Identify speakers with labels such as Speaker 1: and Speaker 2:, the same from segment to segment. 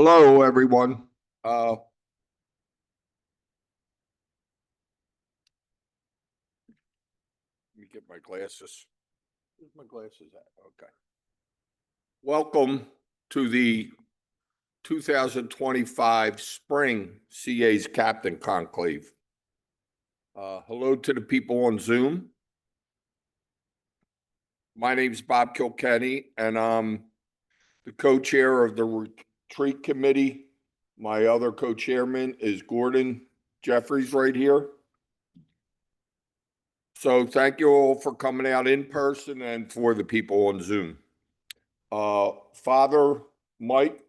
Speaker 1: Hello, everyone. Let me get my glasses. Where's my glasses at? Okay. Welcome to the 2025 Spring CA's Captain Conclave. Hello to the people on Zoom. My name's Bob Kilkenny, and I'm the co-chair of the retreat committee. My other co-chairman is Gordon Jeffries right here. So thank you all for coming out in person and for the people on Zoom. Father Mike,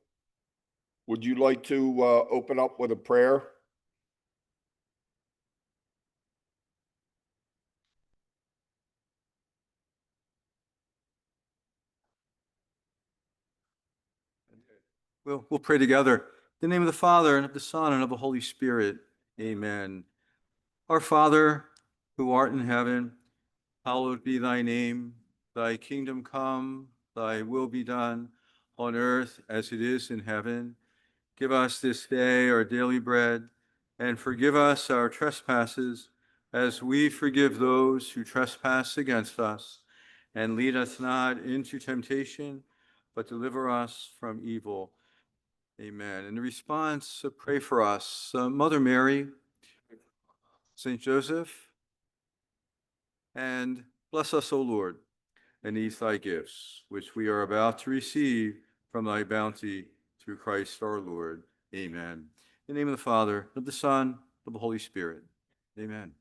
Speaker 1: would you like to open up with a prayer?
Speaker 2: We'll pray together. In the name of the Father, and of the Son, and of the Holy Spirit. Amen. Our Father, who art in heaven, hallowed be thy name. Thy kingdom come, thy will be done, on earth as it is in heaven. Give us this day our daily bread, and forgive us our trespasses, as we forgive those who trespass against us. And lead us not into temptation, but deliver us from evil. Amen. In response, pray for us. Mother Mary, Saint Joseph, and bless us, O Lord, and these thy gifts, which we are about to receive from thy bounty through Christ our Lord. Amen. In the name of the Father, of the Son, of the Holy Spirit. Amen.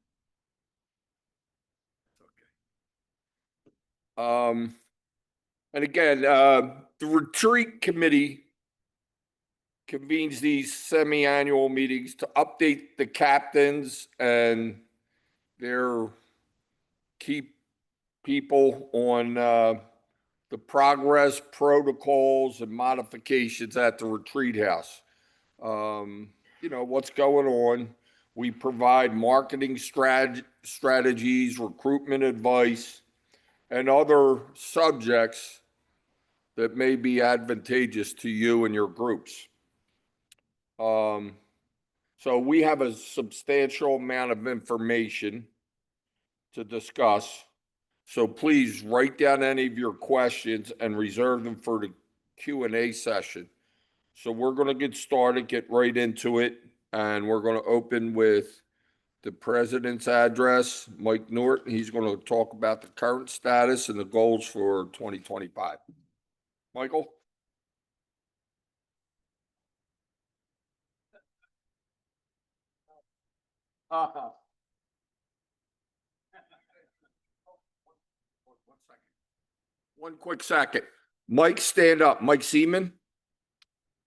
Speaker 1: And again, the retreat committee convenes these semi-annual meetings to update the captains and their key people on the progress, protocols, and modifications at the retreat house. What's going on. We provide marketing strategies, recruitment advice, and other subjects that may be advantageous to you and your groups. So we have a substantial amount of information to discuss. So please write down any of your questions and reserve them for the Q&A session. So we're going to get started, get right into it, and we're going to open with the president's address, Mike Norton. He's going to talk about the current status and the goals for 2025. Michael? One quick second. Mike, stand up. Mike Seaman.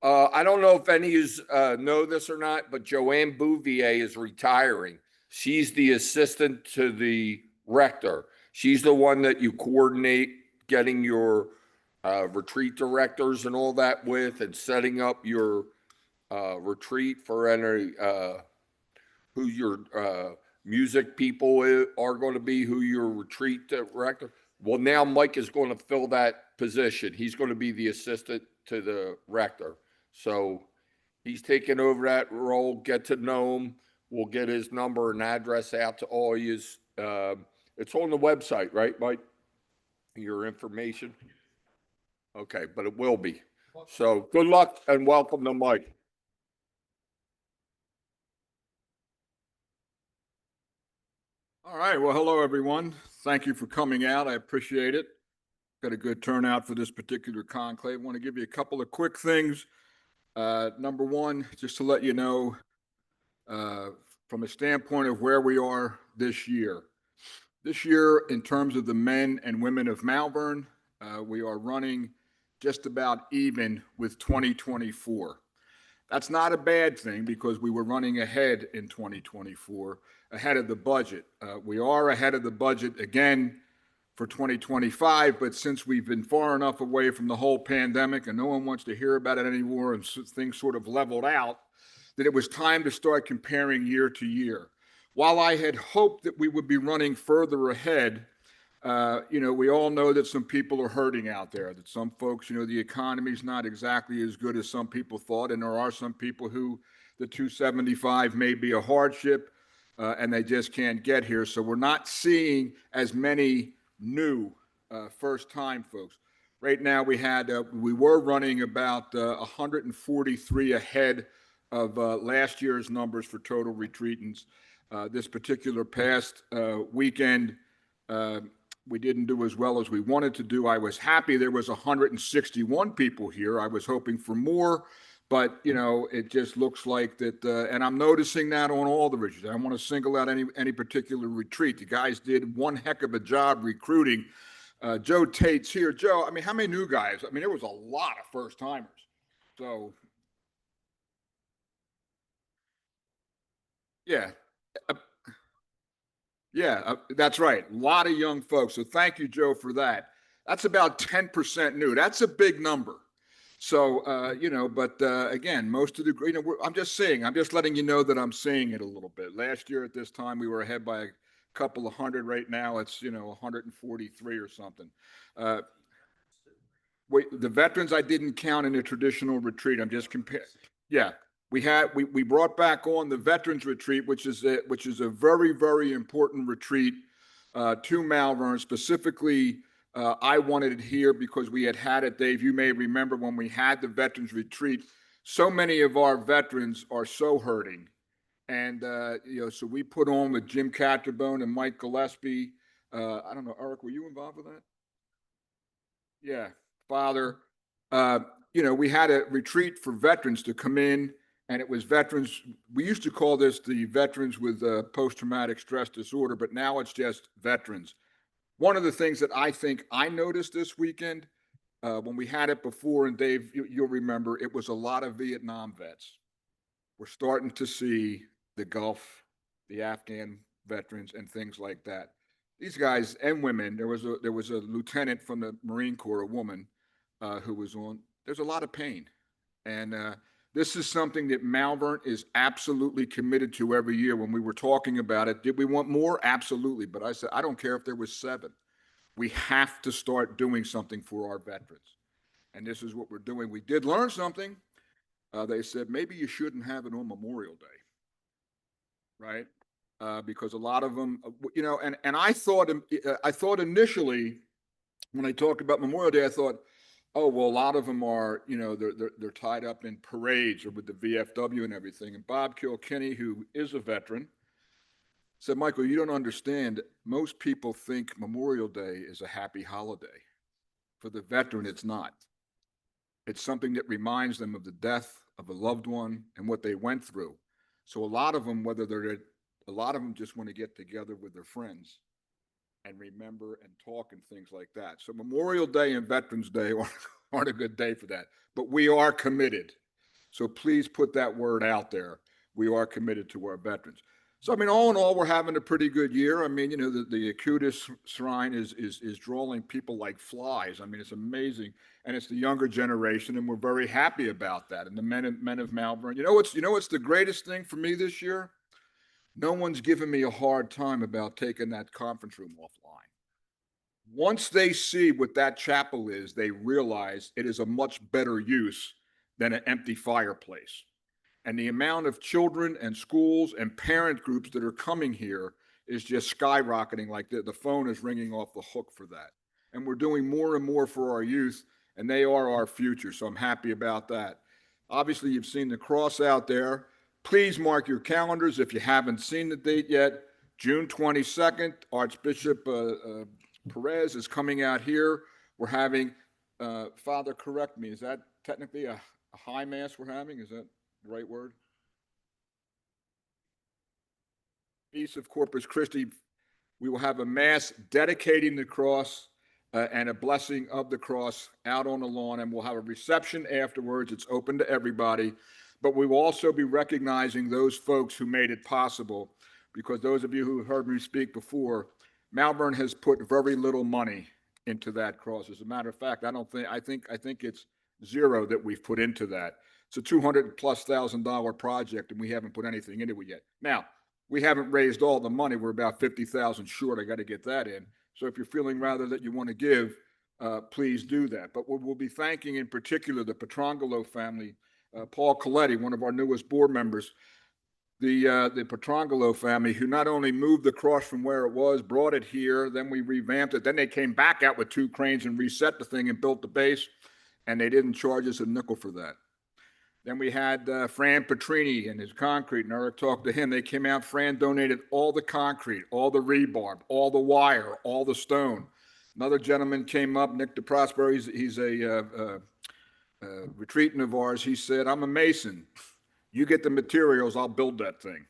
Speaker 1: I don't know if any of you know this or not, but Joanne Bouvier is retiring. She's the assistant to the rector. She's the one that you coordinate getting your retreat directors and all that with, and setting up your retreat for any who your music people are going to be, who your retreat director. Well, now Mike is going to fill that position. He's going to be the assistant to the rector. So he's taking over that role. Get to know him. We'll get his number and address out to all you. It's on the website, right, Mike? Your information? Okay, but it will be. So good luck and welcome to Mike.
Speaker 3: All right. Well, hello, everyone. Thank you for coming out. I appreciate it. Got a good turnout for this particular conclave. I want to give you a couple of quick things. Number one, just to let you know, from a standpoint of where we are this year. This year, in terms of the men and women of Malvern, we are running just about even with 2024. That's not a bad thing because we were running ahead in 2024, ahead of the budget. We are ahead of the budget again for 2025, but since we've been far enough away from the whole pandemic and no one wants to hear about it anymore and things sort of leveled out, that it was time to start comparing year to year. While I had hoped that we would be running further ahead, We all know that some people are hurting out there, that some folks, the economy's not exactly as good as some people thought. And there are some people who the 275 may be a hardship and they just can't get here. So we're not seeing as many new first-time folks. Right now, we were running about 143 ahead of last year's numbers for total retreatants. This particular past weekend, we didn't do as well as we wanted to do. I was happy there was 161 people here. I was hoping for more, but it just looks like that. And I'm noticing that on all the retreats. I don't want to single out any particular retreat. The guys did one heck of a job recruiting. Joe Tate's here. Joe, I mean, how many new guys? I mean, there was a lot of first timers. So, yeah. That's right. A lot of young folks. So thank you, Joe, for that. That's about 10% new. That's a big number. So, but again, most of the, I'm just letting you know that I'm seeing it a little bit. Last year at this time, we were ahead by a couple of hundred. Right now, it's, 143 or something. The veterans I didn't count in a traditional retreat. I'm just comparing. Yeah. We brought back on the Veterans Retreat, which is a very, very important retreat to Malvern. Specifically, I wanted it here because we had it, Dave. You may remember when we had the Veterans Retreat. So many of our veterans are so hurting, and so we put on with Jim Catterbone and Mike Gillespie. I don't know, Eric, were you involved with that? Yeah, Father. We had a retreat for veterans to come in. And it was veterans. We used to call this the veterans with post-traumatic stress disorder, but now it's just veterans. One of the things that I think I noticed this weekend when we had it before, and Dave, you'll remember, it was a lot of Vietnam vets. We're starting to see the Gulf, the Afghan veterans, and things like that. These guys and women. There was a lieutenant from the Marine Corps, a woman, who was on. There's a lot of pain, and this is something that Malvern is absolutely committed to every year. When we were talking about it, did we want more? Absolutely. But I said, I don't care if there was 7. We have to start doing something for our veterans. And this is what we're doing. We did learn something. They said, maybe you shouldn't have it on Memorial Day, right? Because a lot of them, and I thought initially when I talked about Memorial Day, I thought, oh, well, a lot of them are, they're tied up in parades or with the VFW and everything. And Bob Kilkenny, who is a veteran, said, Michael, you don't understand. Most people think Memorial Day is a happy holiday. For the veteran, it's not. It's something that reminds them of the death of a loved one and what they went through. So a lot of them, just want to get together with their friends and remember and talk and things like that. So Memorial Day and Veterans Day aren't a good day for that, but we are committed. So please put that word out there. We are committed to our veterans. So, I mean, all in all, we're having a pretty good year. I mean, the Acutis Shrine is drawing people like flies. I mean, it's amazing. And it's the younger generation, and we're very happy about that. And the men of Malvern. What's the greatest thing for me this year? No one's given me a hard time about taking that conference room offline. Once they see what that chapel is, they realize it is a much better use than an empty fireplace. And the amount of children and schools and parent groups that are coming here is just skyrocketing. Like the phone is ringing off the hook for that. And we're doing more and more for our youth, and they are our future. So I'm happy about that. Obviously, you've seen the cross out there. Please mark your calendars if you haven't seen the date yet. June 22nd, Archbishop Perez is coming out here. We're having, Father, correct me, is that technically a high mass we're having? Is that the right word? Feast of Corpus Christi. We will have a mass dedicating the cross and a blessing of the cross out on the lawn, and we'll have a reception afterwards. It's open to everybody. But we will also be recognizing those folks who made it possible, because those of you who heard me speak before, Malvern has put very little money into that cross. As a matter of fact, I think it's zero that we've put into that. It's a $200,000+ project, and we haven't put anything into it yet. Now, we haven't raised all the money. We're about $50,000 short. I got to get that in. So if you're feeling rather that you want to give, please do that. But we'll be thanking in particular the Petrangelo family, Paul Coletti, one of our newest board members, the Petrangelo family, who not only moved the cross from where it was, brought it here, then we revamped it. Then they came back out with 2 cranes and reset the thing and built the base, and they didn't charge us a nickel for that. Then we had Fran Petrini and his concrete, and Eric talked to him. They came out. Fran donated all the concrete, all the rebar, all the wire, all the stone. Another gentleman came up, Nick DeProspero. He's a retreatant of ours. He said, "I'm a mason. You get the materials, I'll build that thing."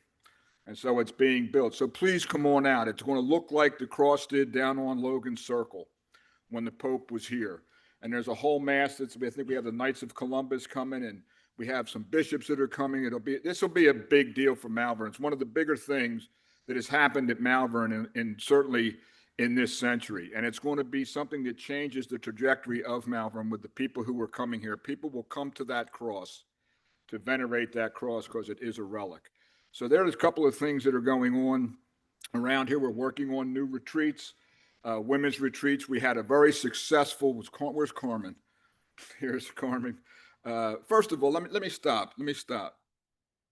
Speaker 3: And so it's being built. So please come on out. It's going to look like the cross did down on Logan Circle when the Pope was here. And there's a whole mass I think we have the Knights of Columbus coming, and we have some bishops that are coming. This will be a big deal for Malvern. It's one of the bigger things that has happened at Malvern and certainly in this century. And it's going to be something that changes the trajectory of Malvern with the people who are coming here. People will come to that cross to venerate that cross because it is a relic. So there's a couple of things that are going on around here. We're working on new retreats, women's retreats. We had a very successful, where's Carmen? Here's Carmen. First of all, let me stop.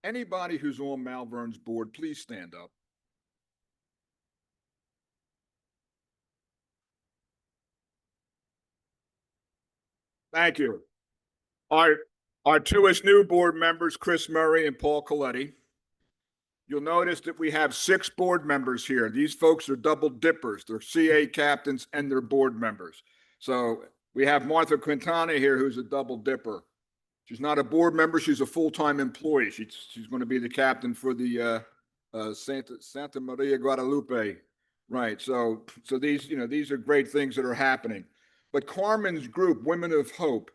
Speaker 3: Anybody who's on Malvern's board, please stand up. Thank you. Our 2 new board members, Chris Murray and Paul Coletti. You'll notice that we have 6 board members here. These folks are double dippers. They're CA captains and they're board members. So we have Martha Quintana here, who's a double dipper. She's not a board member. She's a full-time employee. She's going to be the captain for the Santa Maria Guadalupe. Right. So these are great things that are happening. But Carmen's group, Women of Hope,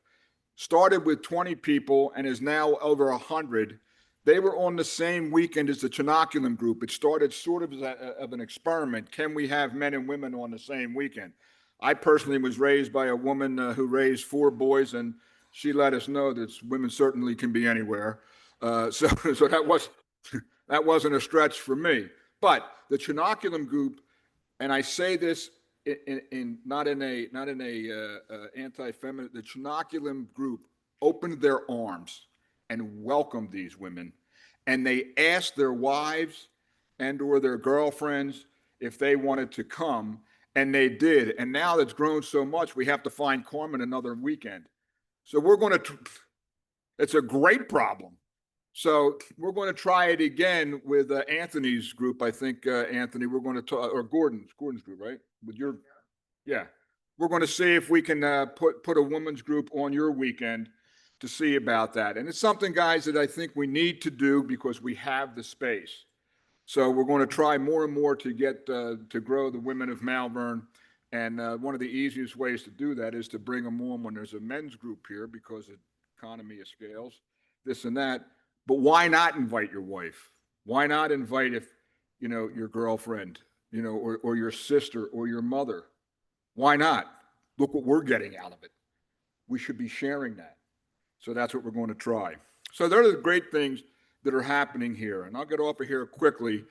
Speaker 3: started with 20 people and is now over 100. They were on the same weekend as the Chinoculum group. It started sort of as an experiment. Can we have men and women on the same weekend? I personally was raised by a woman who raised 4 boys, and she let us know that women certainly can be anywhere. So that wasn't a stretch for me. But the Chinoculum group, and I say this not in a anti-feminine, the Chinoculum group opened their arms and welcomed these women, and they asked their wives and or their girlfriends if they wanted to come, and they did. And now that's grown so much, we have to find Carmen another weekend. So it's a great problem. So we're going to try it again with Anthony's group. I think, Anthony, we're going to talk, or Gordon's group, right? Yeah. We're going to see if we can put a women's group on your weekend to see about that. And it's something, guys, that I think we need to do because we have the space. So we're going to try more and more to get to grow the Women of Malvern. And one of the easiest ways to do that is to bring them on when there's a men's group here because of economy of scales, this and that. But why not invite your wife? Why not invite your girlfriend, or your sister or your mother? Why not? Look what we're getting out of it. We should be sharing that. So that's what we're going to try. So there are the great things that are happening here. And I'll get off of here quickly.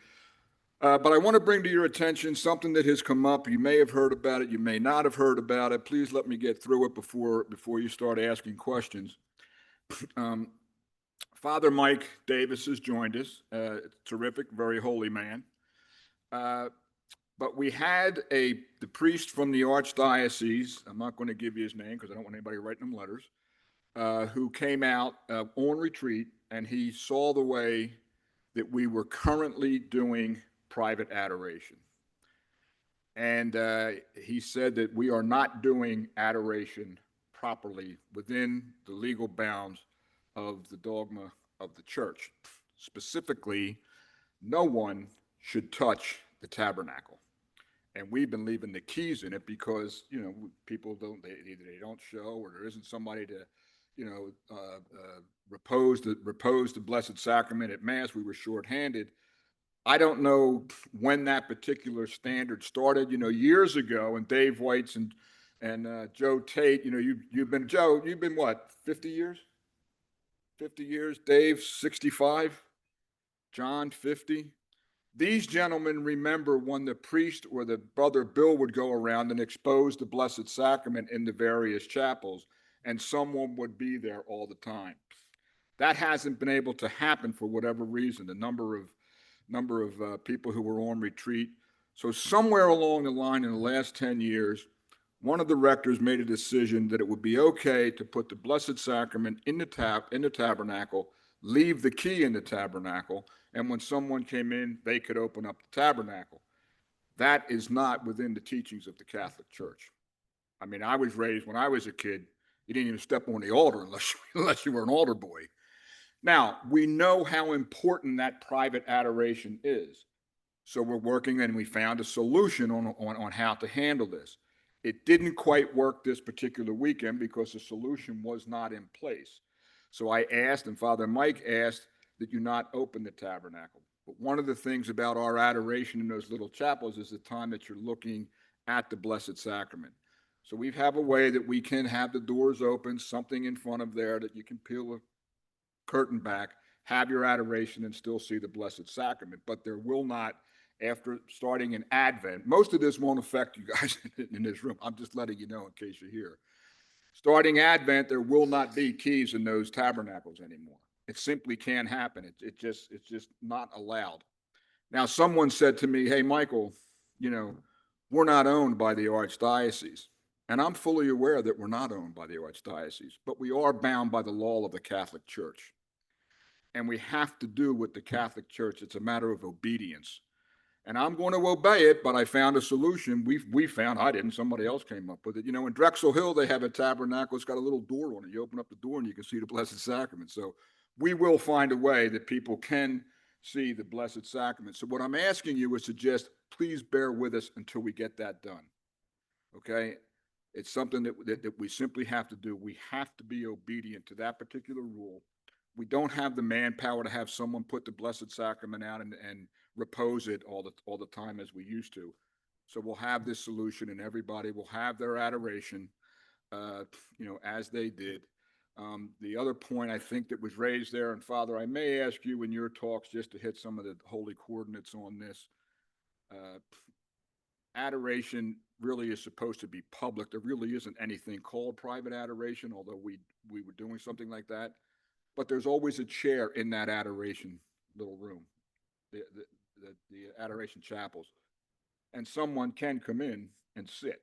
Speaker 3: But I want to bring to your attention something that has come up. You may have heard about it. You may not have heard about it. Please let me get through it before you start asking questions. Father Mike Davis has joined us. Terrific, very holy man. But we had the priest from the archdiocese, I'm not going to give you his name because I don't want anybody writing him letters, who came out on retreat, and he saw the way that we were currently doing private adoration. And he said that we are not doing adoration properly within the legal bounds of the dogma of the church. Specifically, no one should touch the tabernacle. And we've been leaving the keys in it because, people either they don't show or there isn't somebody to, repose the Blessed Sacrament at Mass. We were shorthanded. I don't know when that particular standard started, years ago, and Dave White's and Joe Tate, you've been what, 50 years? 50 years, Dave, 65, John, 50. These gentlemen remember when the priest or the brother Bill would go around and expose the Blessed Sacrament in the various chapels, and someone would be there all the time. That hasn't been able to happen for whatever reason. The number of people who were on retreat. So somewhere along the line in the last 10 years, one of the rectors made a decision that it would be okay to put the Blessed Sacrament in the tabernacle, leave the key in the tabernacle, and when someone came in, they could open up the tabernacle. That is not within the teachings of the Catholic Church. I mean, I was raised when I was a kid, you didn't even step on the altar unless you were an altar boy. Now, we know how important that private adoration is. So we're working and we found a solution on how to handle this. It didn't quite work this particular weekend because the solution was not in place. So I asked, and Father Mike asked, that you not open the tabernacle. But one of the things about our adoration in those little chapels is the time that you're looking at the Blessed Sacrament. So we have a way that we can have the doors open, something in front of there that you can peel a curtain back, have your adoration, and still see the Blessed Sacrament. But there will not, after starting in Advent, most of this won't affect you guys in this room. I'm just letting you know in case you're here. Starting Advent, there will not be keys in those tabernacles anymore. It simply can't happen. It's just not allowed. Now, someone said to me, hey, Michael, we're not owned by the Archdiocese. And I'm fully aware that we're not owned by the Archdiocese, but we are bound by the law of the Catholic Church. And we have to do with the Catholic Church. It's a matter of obedience. And I'm going to obey it, but I found a solution. We found, I didn't, somebody else came up with it. In Drexel Hill, they have a tabernacle. It's got a little door on it. You open up the door and you can see the Blessed Sacrament. So we will find a way that people can see the Blessed Sacrament. So what I'm asking you is to just please bear with us until we get that done. Okay? It's something that we simply have to do. We have to be obedient to that particular rule. We don't have the manpower to have someone put the Blessed Sacrament out and repose it all the time as we used to. So we'll have this solution, and everybody will have their adoration, as they did. The other point I think that was raised there, and Father, I may ask you in your talks just to hit some of the holy coordinates on this. Adoration really is supposed to be public. There really isn't anything called private adoration, although we were doing something like that. But there's always a chair in that adoration little room, the adoration chapels, and someone can come in and sit.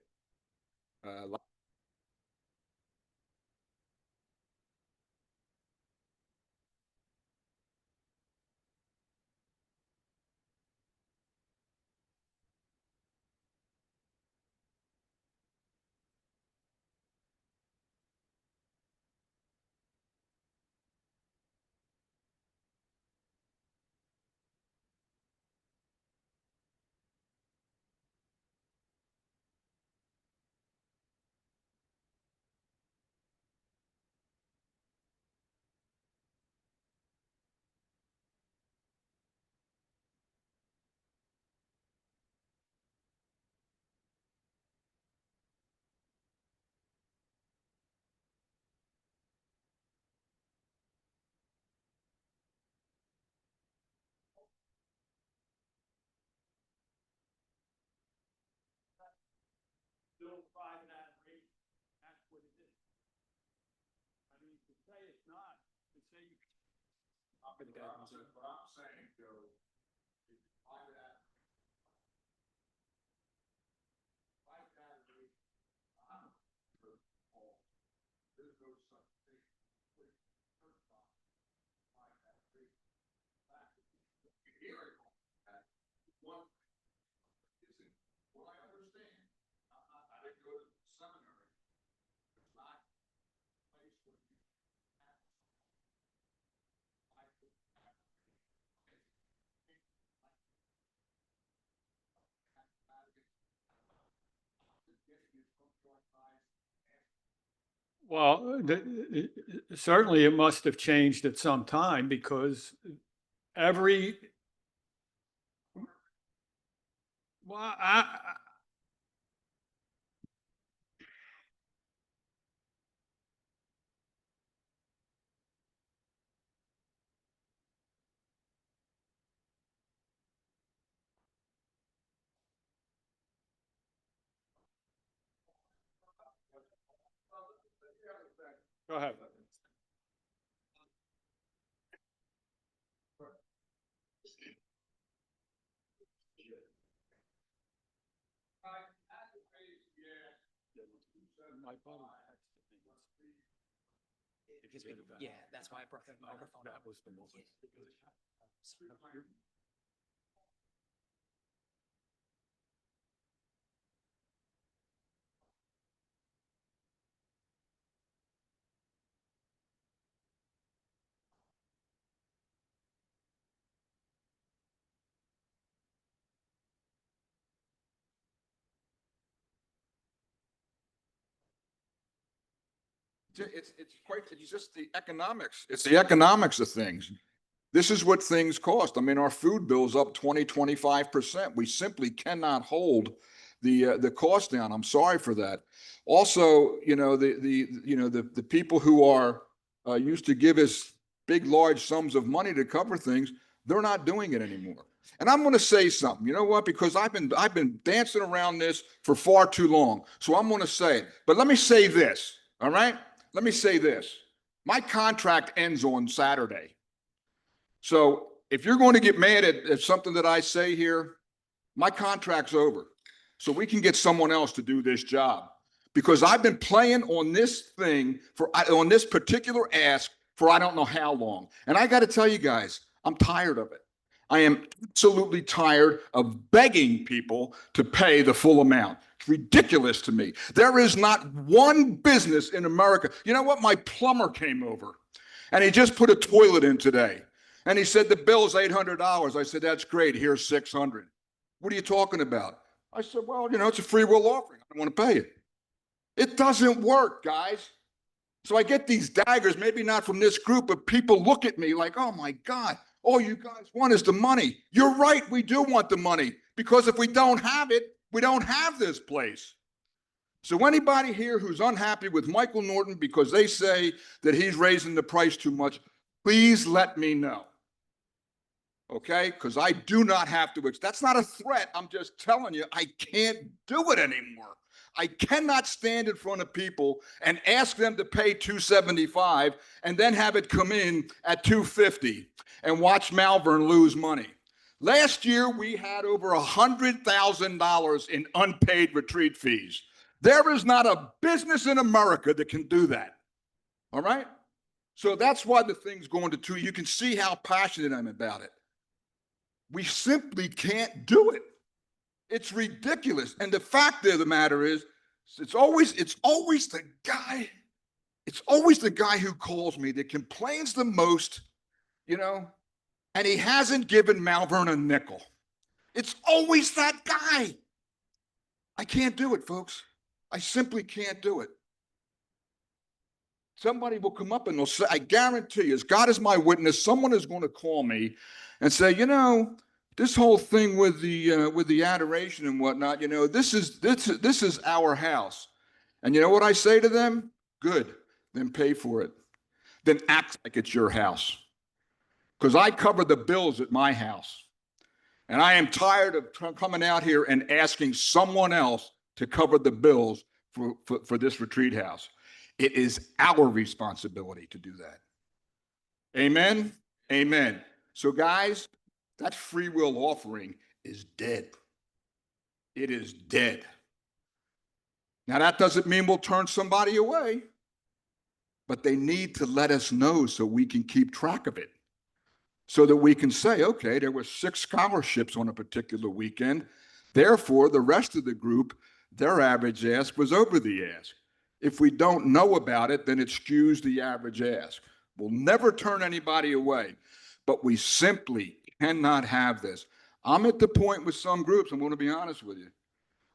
Speaker 3: Still private adoration. That's what it is. I mean, to say it's not, to say you. But I'm saying, Joe, private adoration. Private adoration. There's no such thing. Private adoration. You hear it. One isn't what I understand. I didn't go to seminary. It's not a place where you have
Speaker 4: Well, certainly it must have changed at some time because every, well, Go ahead.
Speaker 5: Yeah, that's why I brought the microphone.
Speaker 4: That was the most.
Speaker 3: It's just the economics. It's the economics of things. This is what things cost. I mean, our food bill's up 25%. We simply cannot hold the cost down. I'm sorry for that. Also, the people who are used to give us big, large sums of money to cover things, they're not doing it anymore. And I'm going to say something. You know what? Because I've been dancing around this for far too long. So I'm going to say it. But let me say this. All right? Let me say this. My contract ends on Saturday. So if you're going to get mad at something that I say here, my contract's over. So we can get someone else to do this job. Because I've been playing on this thing on this particular ask for I don't know how long. And I got to tell you guys, I'm tired of it. I am absolutely tired of begging people to pay the full amount. It's ridiculous to me. There is not one business in America. You know what? My plumber came over and he just put a toilet in today. And he said, the bill's $800. I said, that's great. Here's $600. What are you talking about? I said, well, it's a free will offering. I don't want to pay it. It doesn't work, guys. So I get these daggers, maybe not from this group, but people look at me like, oh my God, all you guys want is the money. You're right, we do want the money, because if we don't have it, we don't have this place. So anybody here who's unhappy with Michael Norton because they say that he's raising the price too much, please let me know. Okay? Because I do not have to. That's not a threat. I'm just telling you, I can't do it anymore. I cannot stand in front of people and ask them to pay $275 and then have it come in at $250 and watch Malvern lose money. Last year, we had over $100,000 in unpaid retreat fees. There is not a business in America that can do that. All right? So that's why the thing's going to two. You can see how passionate I'm about it. We simply can't do it. It's ridiculous. And the fact of the matter is, it's always the guy who calls me that complains the most, and he hasn't given Malvern a nickel. It's always that guy. I can't do it, folks. I simply can't do it. Somebody will come up and they'll say, I guarantee you, as God is my witness, someone is going to call me and say, this whole thing with the adoration and whatnot, this is our house. And you know what I say to them? Good, then pay for it. Then act like it's your house. Because I cover the bills at my house. And I am tired of coming out here and asking someone else to cover the bills for this retreat house. It is our responsibility to do that. Amen? Amen. So guys, that free will offering is dead. It is dead. Now, that doesn't mean we'll turn somebody away, but they need to let us know so we can keep track of it. So that we can say, okay, there were 6 scholarships on a particular weekend. Therefore, the rest of the group, their average ask was over the ask. If we don't know about it, then it skews the average ask. We'll never turn anybody away, but we simply cannot have this. I'm at the point with some groups, I'm going to be honest with you.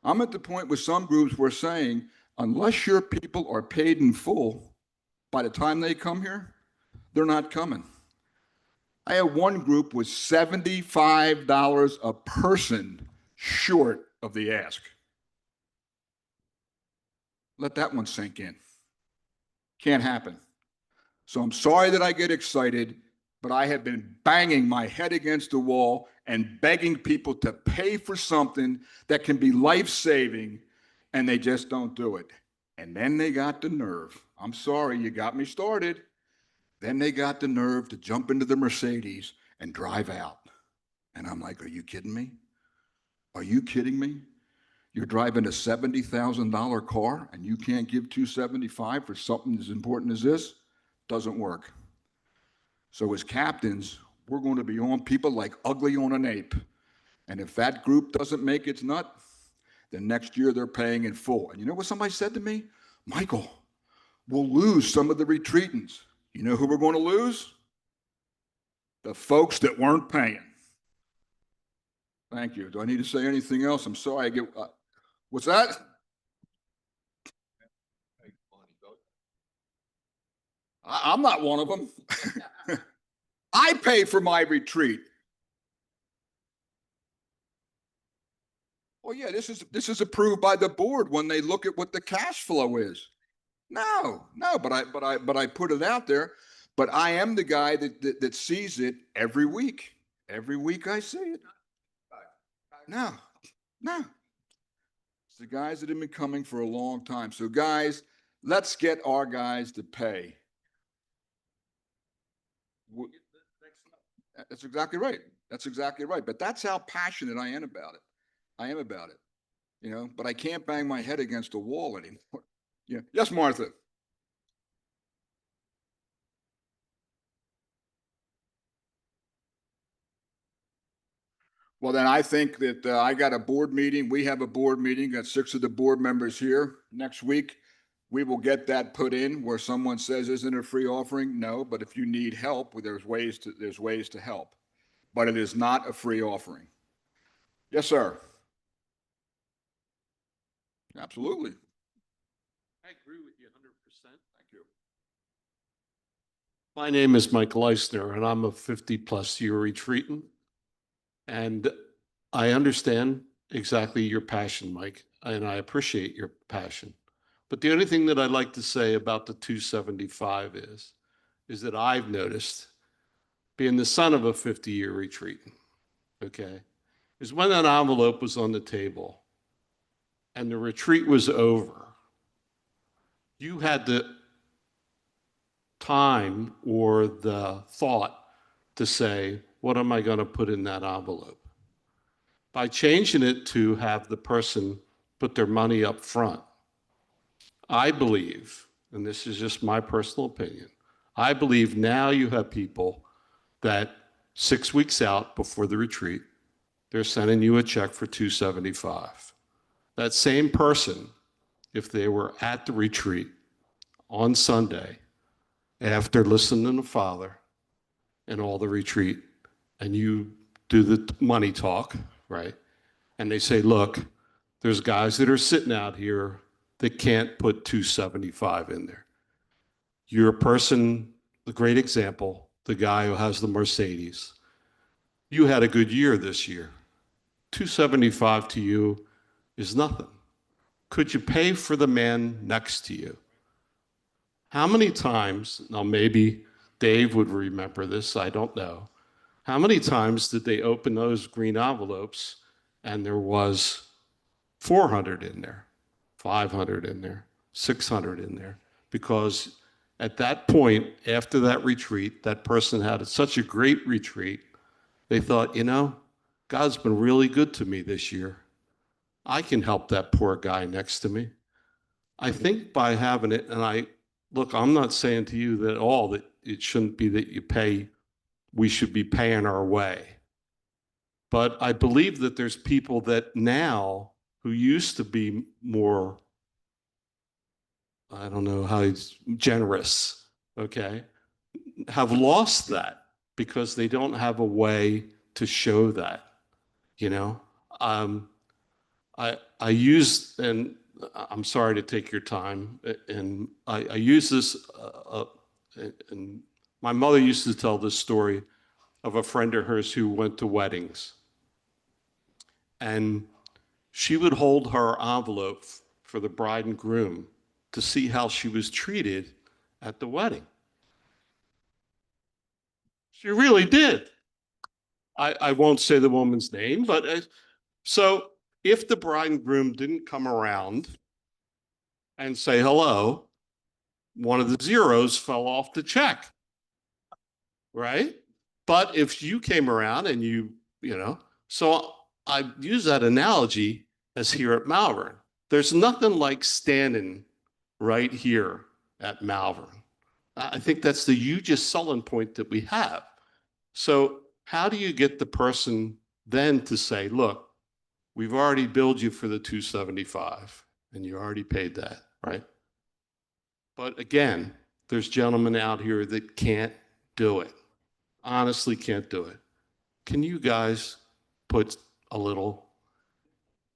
Speaker 3: I'm at the point with some groups where saying, unless your people are paid in full, by the time they come here, they're not coming. I had one group with $75 a person short of the ask. Let that one sink in. Can't happen. So I'm sorry that I get excited, but I have been banging my head against the wall and begging people to pay for something that can be life-saving, and they just don't do it. And then they got the nerve. I'm sorry, you got me started. Then they got the nerve to jump into the Mercedes and drive out. And I'm like, are you kidding me? Are you kidding me? You're driving a $70,000 car and you can't give $275 for something as important as this? Doesn't work. So as captains, we're going to be on people like ugly on an ape. And if that group doesn't make its nut, then next year they're paying in full. And you know what somebody said to me? Michael, we'll lose some of the retreatants. You know who we're going to lose? The folks that weren't paying. Thank you. Do I need to say anything else? I'm sorry. I get. What's that? I'm not one of them. I pay for my retreat. Well, yeah, this is approved by the board when they look at what the cash flow is. No, but I put it out there. But I am the guy that sees it every week. Every week I see it. No. It's the guys that have been coming for a long time. So guys, let's get our guys to pay. That's exactly right. That's exactly right. But that's how passionate I am about it. I am about it, you know, but I can't bang my head against a wall anymore. Yeah. Yes, Martha. Well, then I think that I got a board meeting. We have a board meeting, got 6 of the board members here next week. We will get that put in where someone says, isn't it a free offering? No, but if you need help, there's ways to help, but it is not a free offering. Yes, sir. Absolutely.
Speaker 6: I agree with you 100%.
Speaker 3: Thank you.
Speaker 6: My name is Mike Leisner, and I'm a 50-plus year retreatant. And I understand exactly your passion, Mike, and I appreciate your passion. But the only thing that I'd like to say about the 275 is that I've noticed, being the son of a 50-year retreatant, okay, is when that envelope was on the table and the retreat was over, you had the time or the thought to say, what am I going to put in that envelope? By changing it to have the person put their money up front, I believe, and this is just my personal opinion, I believe now you have people that 6 weeks out before the retreat, they're sending you a check for $275. That same person, if they were at the retreat on Sunday, after listening to the Father and all the retreat, and you do the money talk, right? And they say, look, there's guys that are sitting out here that can't put 275 in there. You're a person, the great example, the guy who has the Mercedes. You had a good year this year. 275 to you is nothing. Could you pay for the man next to you? How many times, now maybe Dave would remember this, I don't know. How many times did they open those green envelopes and there was 400 in there, 500 in there, 600 in there? Because at that point, after that retreat, that person had such a great retreat, they thought, you know, God's been really good to me this year. I can help that poor guy next to me. I think by having it, and look, I'm not saying to you that all that it shouldn't be that you pay, we should be paying our way. But I believe that there's people that now who used to be more, I don't know how generous, okay, have lost that because they don't have a way to show that, you know. I use, and I'm sorry to take your time, and I use this, and my mother used to tell this story of a friend of hers who went to weddings. And she would hold her envelope for the bride and groom to see how she was treated at the wedding. She really did. I won't say the woman's name, but so if the bride and groom didn't come around and say hello, one of the zeros fell off the check. Right? But if you came around and so I use that analogy as here at Malvern. There's nothing like standing right here at Malvern. I think that's the hugest selling point that we have. So how do you get the person then to say, look, we've already billed you for the 275 and you already paid that, right? But again, there's gentlemen out here that can't do it. Honestly can't do it. Can you guys put a little,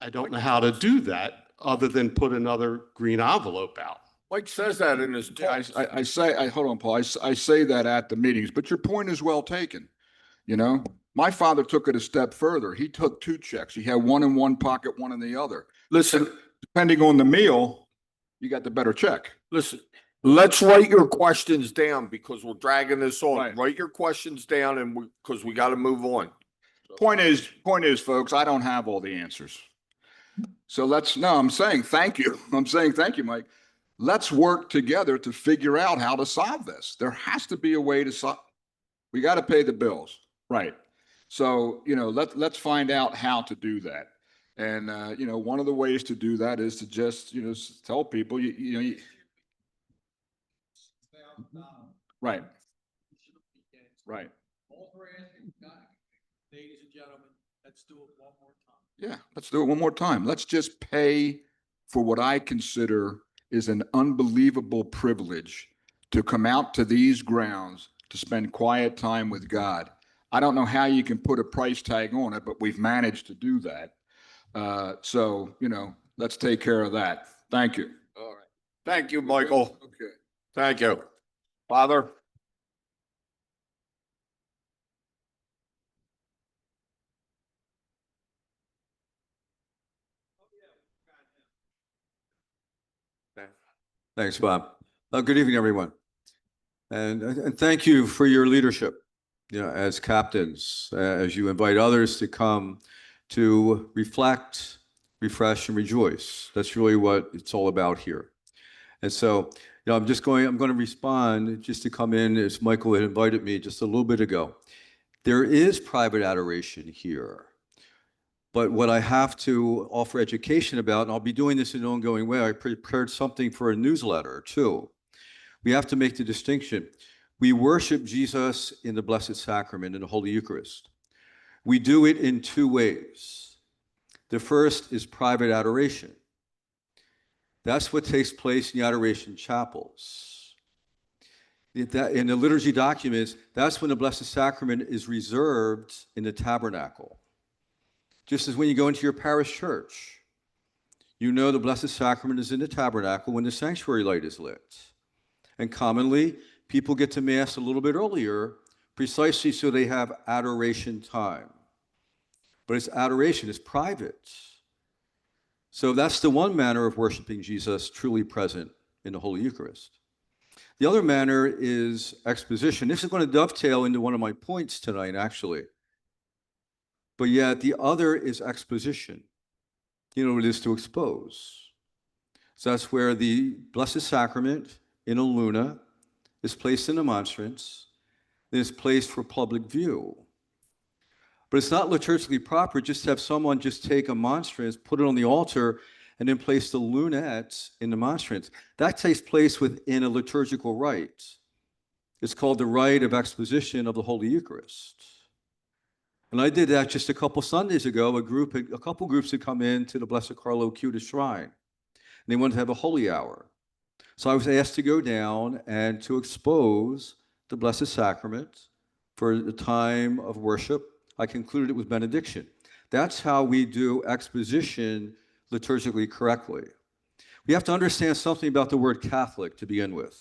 Speaker 6: I don't know how to do that other than put another green envelope out.
Speaker 1: Mike says that in his
Speaker 3: Yeah,
Speaker 1: talk.
Speaker 3: hold on, Paul. I say that at the meetings, but your point is well taken. You know, my father took it a step further. He took 2 checks. He had one in one pocket, one in the other.
Speaker 1: Listen,
Speaker 3: Depending on the meal, you got the better check.
Speaker 1: listen, let's write your questions down because we're dragging this on.
Speaker 3: Right.
Speaker 1: Write your questions down and because we got to move on.
Speaker 3: Point is, folks, I don't have all the answers. So I'm saying thank you. I'm saying thank you, Mike. Let's work together to figure out how to solve this. There has to be a way to solve. We got to pay the bills. Right. So, let's find out how to do that. And, one of the ways to do that is to just, tell people, right. Right.
Speaker 5: Ladies and gentlemen, let's do it one more time.
Speaker 3: Yeah, let's do it one more time. Let's just pay for what I consider is an unbelievable privilege to come out to these grounds to spend quiet time with God. I don't know how you can put a price tag on it, but we've managed to do that. So, let's take care of that. Thank you.
Speaker 1: All right. Thank you, Michael.
Speaker 3: Okay.
Speaker 1: Thank you. Father?
Speaker 2: Thanks, Bob. Good evening, everyone. And thank you for your leadership, as captains, as you invite others to come to reflect, refresh, and rejoice. That's really what it's all about here. And so, I'm going to respond just to come in as Michael had invited me just a little bit ago. There is private adoration here. But what I have to offer education about, and I'll be doing this in an ongoing way, I prepared something for a newsletter too. We have to make the distinction. We worship Jesus in the Blessed Sacrament, in the Holy Eucharist. We do it in 2 ways. The first is private adoration. That's what takes place in the adoration chapels. In the liturgy documents, that's when the Blessed Sacrament is reserved in the tabernacle. Just as when you go into your parish church, the Blessed Sacrament is in the tabernacle when the sanctuary light is lit. And commonly, people get to Mass a little bit earlier, precisely so they have adoration time. But it's adoration, it's private. So that's the one manner of worshiping Jesus truly present in the Holy Eucharist. The other manner is exposition. This is going to dovetail into one of my points tonight, actually. But yet the other is exposition. It is to expose. So that's where the Blessed Sacrament in a luna is placed in a monstrance, then it's placed for public view. But it's not liturgically proper just to have someone just take a monstrance, put it on the altar, and then place the lunette in the monstrance. That takes place within a liturgical rite. It's called the rite of exposition of the Holy Eucharist. And I did that just a couple Sundays ago. A couple groups had come in to the Blessed Carlo Acutis Shrine. And they wanted to have a holy hour. So I was asked to go down and to expose the Blessed Sacrament for the time of worship. I concluded it with benediction. That's how we do exposition liturgically correctly. We have to understand something about the word Catholic to begin with.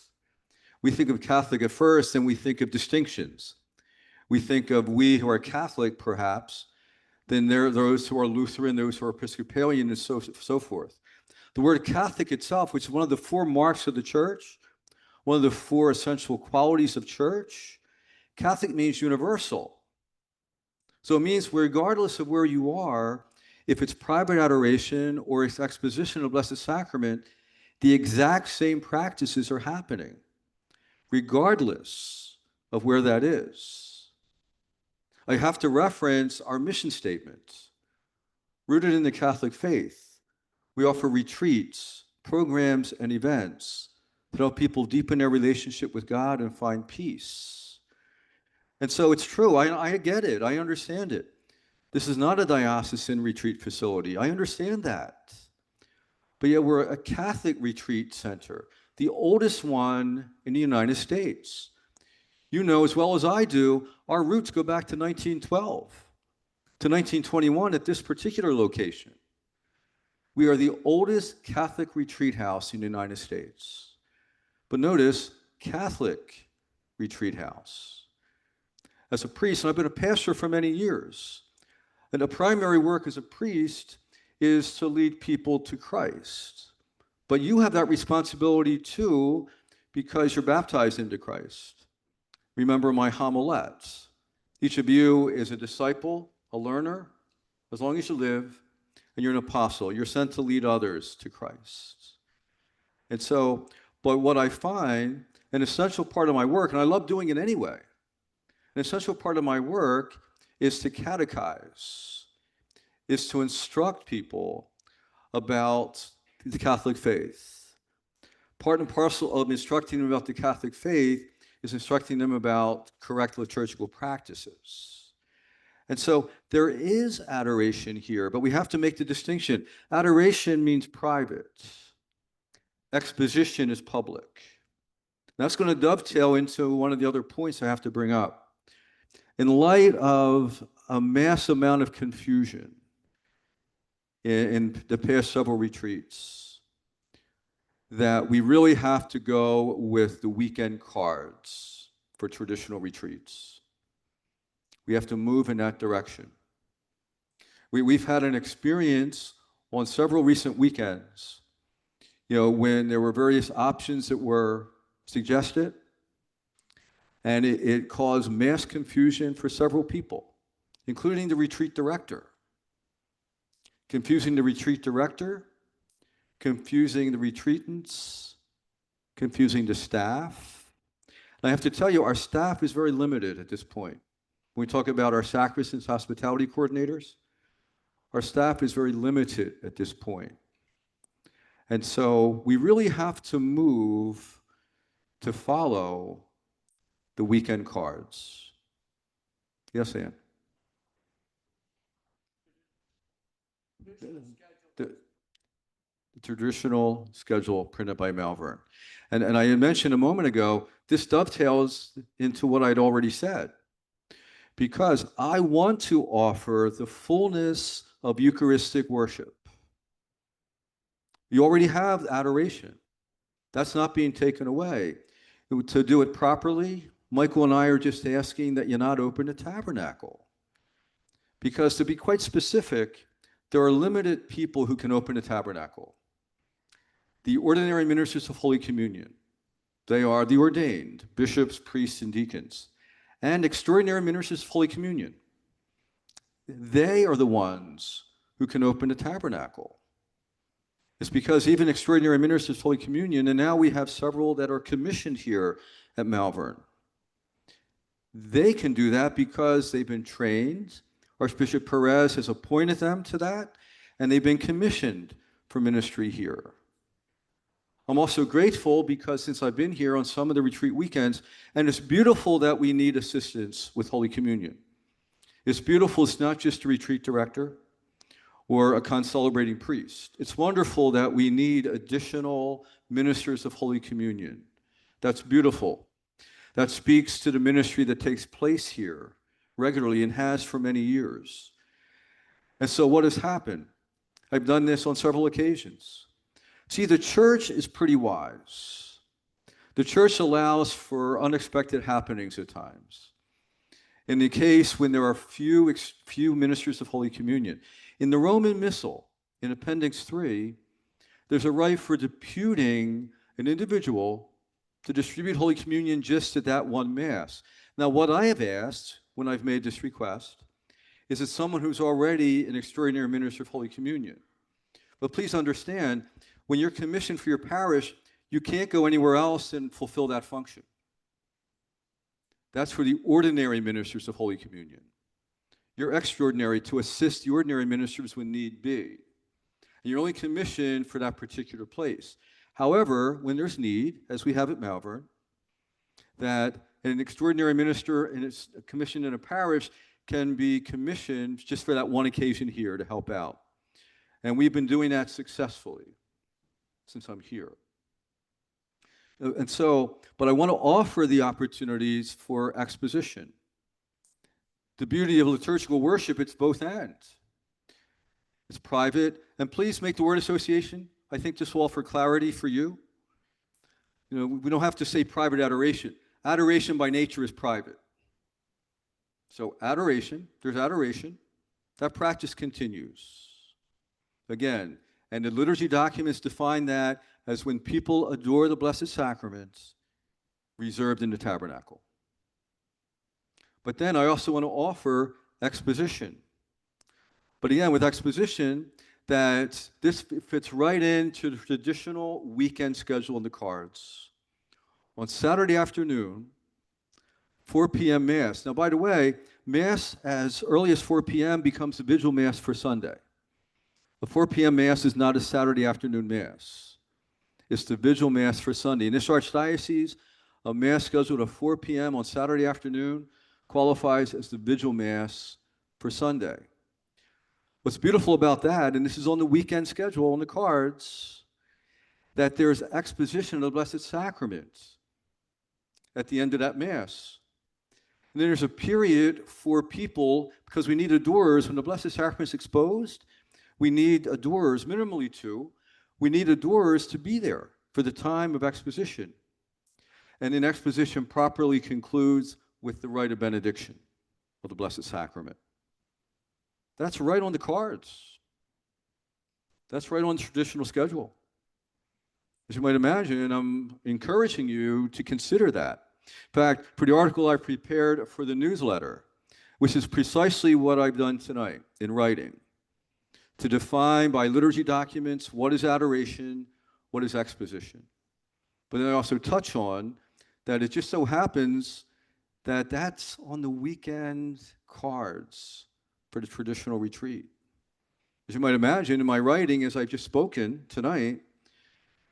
Speaker 2: We think of Catholic at first, and we think of distinctions. We think of we who are Catholic, perhaps, then there are those who are Lutheran, those who are Episcopalian, and so forth. The word Catholic itself, which is one of the 4 marks of the church, one of the 4 essential qualities of church, Catholic means universal. So it means regardless of where you are, if it's private adoration or it's exposition of the Blessed Sacrament, the exact same practices are happening, regardless of where that is. I have to reference our mission statement. Rooted in the Catholic faith, we offer retreats, programs, and events to help people deepen their relationship with God and find peace. And so it's true. I get it. I understand it. This is not a diocesan retreat facility. I understand that. But yet we're a Catholic retreat center, the oldest one in the United States. You know as well as I do, our roots go back to 1912, to 1921 at this particular location. We are the oldest Catholic retreat house in the United States. But notice, Catholic retreat house. As a priest, and I've been a pastor for many years, and the primary work as a priest is to lead people to Christ. But you have that responsibility too, because you're baptized into Christ. Remember my homilets. Each of you is a disciple, a learner, as long as you live, and you're an apostle. You're sent to lead others to Christ. And so, but what I find, an essential part of my work, and I love doing it anyway, an essential part of my work is to catechize, is to instruct people about the Catholic faith. Part and parcel of instructing them about the Catholic faith is instructing them about correct liturgical practices. And so there is adoration here, but we have to make the distinction. Adoration means private. Exposition is public. That's going to dovetail into one of the other points I have to bring up. In light of a mass amount of confusion in the past several retreats, that we really have to go with the weekend cards for traditional retreats. We have to move in that direction. We've had an experience on several recent weekends, when there were various options that were suggested, and it caused mass confusion for several people, including the retreat director. Confusing the retreat director, confusing the retreatants, confusing the staff. And I have to tell you, our staff is very limited at this point. When we talk about our sacristans, hospitality coordinators, our staff is very limited at this point. And so we really have to move to follow the weekend cards. Yes, Ann? The traditional schedule printed by Malvern. And I had mentioned a moment ago, this dovetails into what I'd already said, because I want to offer the fullness of Eucharistic worship. You already have adoration. That's not being taken away. To do it properly, Michael and I are just asking that you not open the tabernacle. Because to be quite specific, there are limited people who can open the tabernacle. The ordinary ministers of Holy Communion, they are the ordained bishops, priests, and deacons, and extraordinary ministers of Holy Communion. They are the ones who can open the tabernacle. It's because even extraordinary ministers of Holy Communion, and now we have several that are commissioned here at Malvern. They can do that because they've been trained. Archbishop Perez has appointed them to that, and they've been commissioned for ministry here. I'm also grateful because since I've been here on some of the retreat weekends, and it's beautiful that we need assistance with Holy Communion. It's beautiful it's not just a retreat director or a concelebrating priest. It's wonderful that we need additional ministers of Holy Communion. That's beautiful. That speaks to the ministry that takes place here regularly and has for many years. And so what has happened? I've done this on several occasions. See, the church is pretty wise. The church allows for unexpected happenings at times. In the case when there are few ministers of Holy Communion. In the Roman Missal, in Appendix 3, there's a right for deputing an individual to distribute Holy Communion just at that one Mass. Now, what I have asked when I've made this request is that someone who's already an extraordinary minister of Holy Communion. But please understand, when you're commissioned for your parish, you can't go anywhere else and fulfill that function. That's for the ordinary ministers of Holy Communion. You're extraordinary to assist the ordinary ministers when need be. And you're only commissioned for that particular place. However, when there's need, as we have at Malvern, that an extraordinary minister and it's commissioned in a parish can be commissioned just for that one occasion here to help out. And we've been doing that successfully since I'm here. And so, but I want to offer the opportunities for exposition. The beauty of liturgical worship, it's both ends. It's private, and please make the word association, I think this will offer clarity for you. You know, we don't have to say private adoration. Adoration by nature is private. So adoration, there's adoration. That practice continues. Again, and the liturgy documents define that as when people adore the Blessed Sacraments reserved in the tabernacle. But then I also want to offer exposition. But again, with exposition, that this fits right into the traditional weekend schedule in the cards. On Saturday afternoon, 4 p.m. Mass. Now, by the way, Mass as early as 4 p.m. becomes the Vigil Mass for Sunday. The 4 p.m. Mass is not a Saturday afternoon Mass. It's the Vigil Mass for Sunday. In this archdiocese, a Mass scheduled at 4 p.m. on Saturday afternoon qualifies as the Vigil Mass for Sunday. What's beautiful about that, and this is on the weekend schedule on the cards, that there's exposition of the Blessed Sacrament at the end of that Mass. And then there's a period for people, because we need adorers, when the Blessed Sacrament is exposed, we need adorers, minimally two. We need adorers to be there for the time of exposition. And then exposition properly concludes with the rite of benediction of the Blessed Sacrament. That's right on the cards. That's right on the traditional schedule. As you might imagine, I'm encouraging you to consider that. In fact, for the article I prepared for the newsletter, which is precisely what I've done tonight in writing, to define by liturgy documents what is adoration, what is exposition. But then I also touch on that it just so happens that that's on the weekend cards for the traditional retreat. As you might imagine, in my writing, as I've just spoken tonight,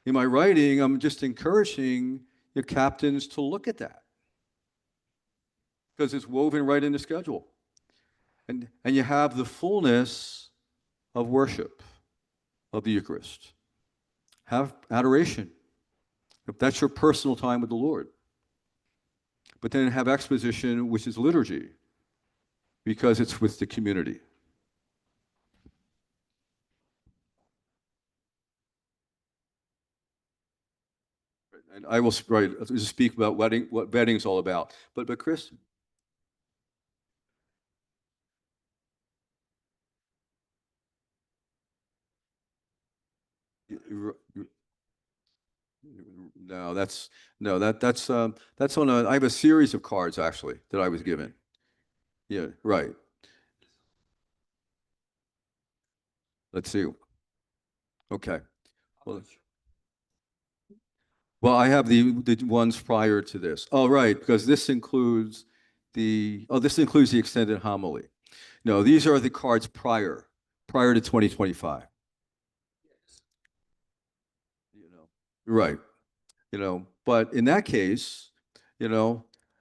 Speaker 2: in my writing, I'm just encouraging your captains to look at that because it's woven right in the schedule. And you have the fullness of worship of the Eucharist. Have adoration, if that's your personal time with the Lord. But then have exposition, which is liturgy, because it's with the community. And I will speak about what wedding's all about. But Chris? No, that's on a. I have a series of cards actually that I was given. Yeah, right. Let's see. Okay. Well, I have the ones prior to this. Oh, right, because this includes the extended homily. No, these are the cards prior to 2025. Right. But in that case, then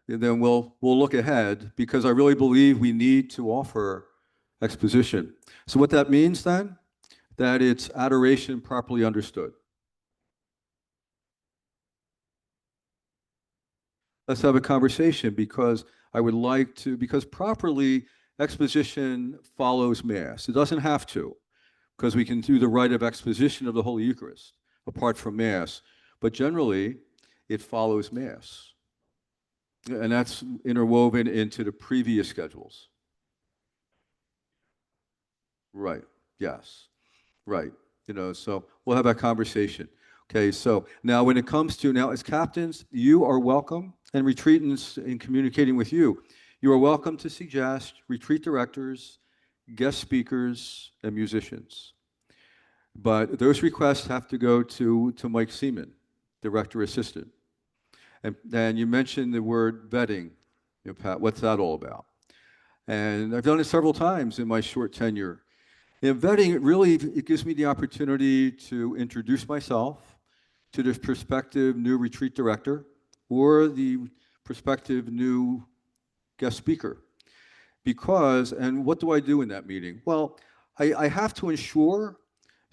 Speaker 2: we'll look ahead because I really believe we need to offer exposition. So what that means then, that it's adoration properly understood. Let's have a conversation because I would like to, because properly exposition follows Mass. It doesn't have to, because we can do the rite of exposition of the Holy Eucharist apart from Mass, but generally it follows Mass. And that's interwoven into the previous schedules. Right, yes, right. So we'll have that conversation. Okay, so now when it comes to, now as captains, you are welcome, and retreatants in communicating with you, you are welcome to suggest retreat directors, guest speakers, and musicians. But those requests have to go to Mike Seaman, Director Assistant. And then you mentioned the word vetting. You know, Pat, what's that all about? And I've done it several times in my short tenure. In vetting, it gives me the opportunity to introduce myself to the prospective new retreat director or the prospective new guest speaker. Because, and what do I do in that meeting? Well, I have to ensure,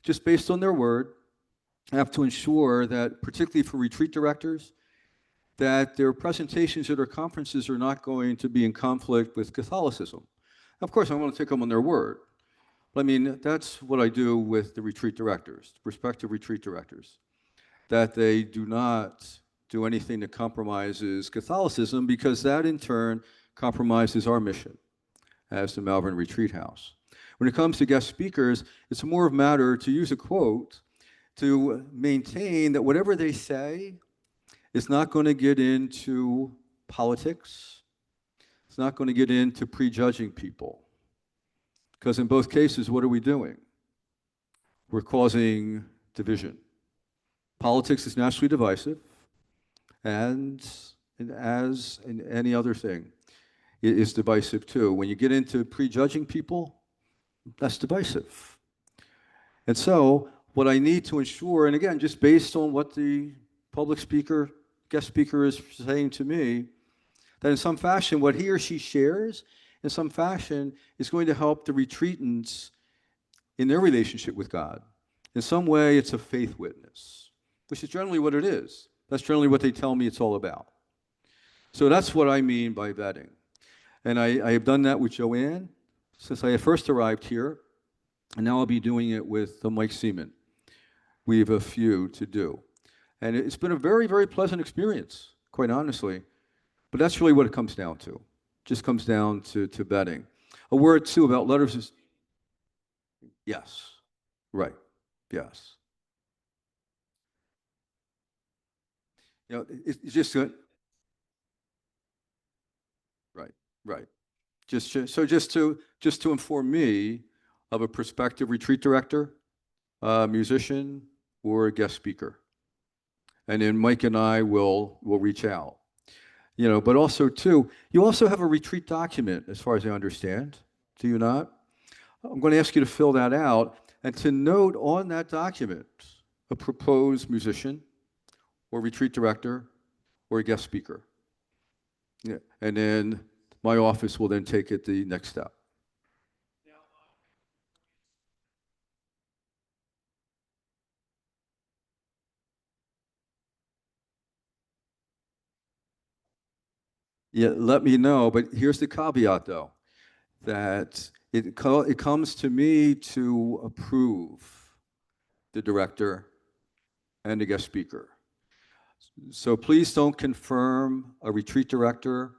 Speaker 2: just based on their word, I have to ensure that, particularly for retreat directors, that their presentations at our conferences are not going to be in conflict with Catholicism. Of course, I want to take them on their word. But I mean, that's what I do with the retreat directors, prospective retreat directors, that they do not do anything that compromises Catholicism, because that in turn compromises our mission as the Malvern Retreat House. When it comes to guest speakers, it's more of a matter, to use a quote, to maintain that whatever they say is not going to get into politics. It's not going to get into prejudging people. Because in both cases, what are we doing? We're causing division. Politics is naturally divisive, and as in any other thing, it is divisive too. When you get into prejudging people, that's divisive. And so, what I need to ensure, and again, just based on what the public speaker, guest speaker is saying to me, that in some fashion, what he or she shares, in some fashion, is going to help the retreatants in their relationship with God. In some way, it's a faith witness, which is generally what it is. That's generally what they tell me it's all about. So that's what I mean by vetting. And I have done that with Joanne since I first arrived here, and now I'll be doing it with Mike Seaman. We have a few to do. And it's been a very, very pleasant experience, quite honestly. But that's really what it comes down to. Just comes down to vetting. A word, too, about letters is, yes, right, yes. You know, it's just good. Right, right. Just to inform me of a prospective retreat director, musician, or a guest speaker. And then Mike and I will reach out. You know, but also too, you also have a retreat document, as far as I understand, do you not? I'm going to ask you to fill that out and to note on that document a proposed musician or retreat director or a guest speaker. Yeah. And then my office will then take it the next step. Yeah, let me know. But here's the caveat, though, that it comes to me to approve the director and the guest speaker. So please don't confirm a retreat director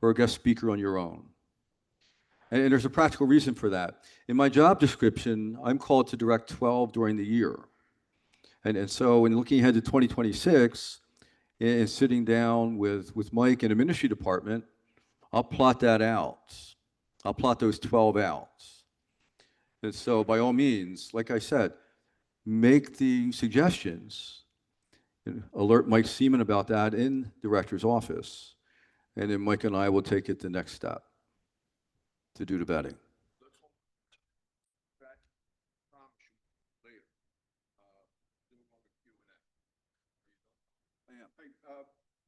Speaker 2: or a guest speaker on your own. And there's a practical reason for that. In my job description, I'm called to direct 12 during the year. And so in looking ahead to 2026, and sitting down with Mike in the ministry department, I'll plot that out. I'll plot those 12 out. And so by all means, like I said, make the suggestions, and alert Mike Seaman about that in the director's office. And then Mike and I will take it the next step to do the vetting.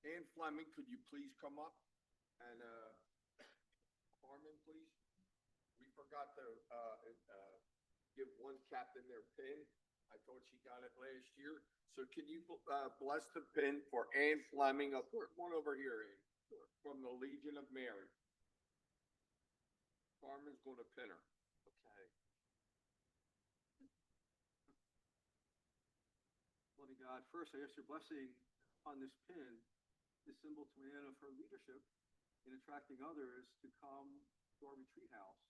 Speaker 1: Hey, Ann Fleming, could you please come up? And Carmen, please. We forgot to give one captain their pin. I thought she got it last year. So can you bless the pin for Ann Fleming? One over here, Ann, from the Legion of Mary. Carmen's going to pin her. Okay.
Speaker 2: Loving God, first I ask your blessing on this pin, this symbol to Anne of her leadership in attracting others to come to our retreat house,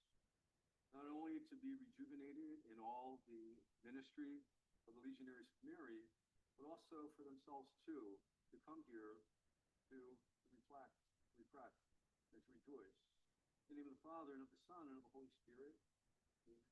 Speaker 2: not only to be rejuvenated in all the ministry of the Legionaries of Mary, but also for themselves too, to come here to reflect, refresh, and to rejoice. In the name of the Father, and of the Son, and of the Holy Spirit. Amen.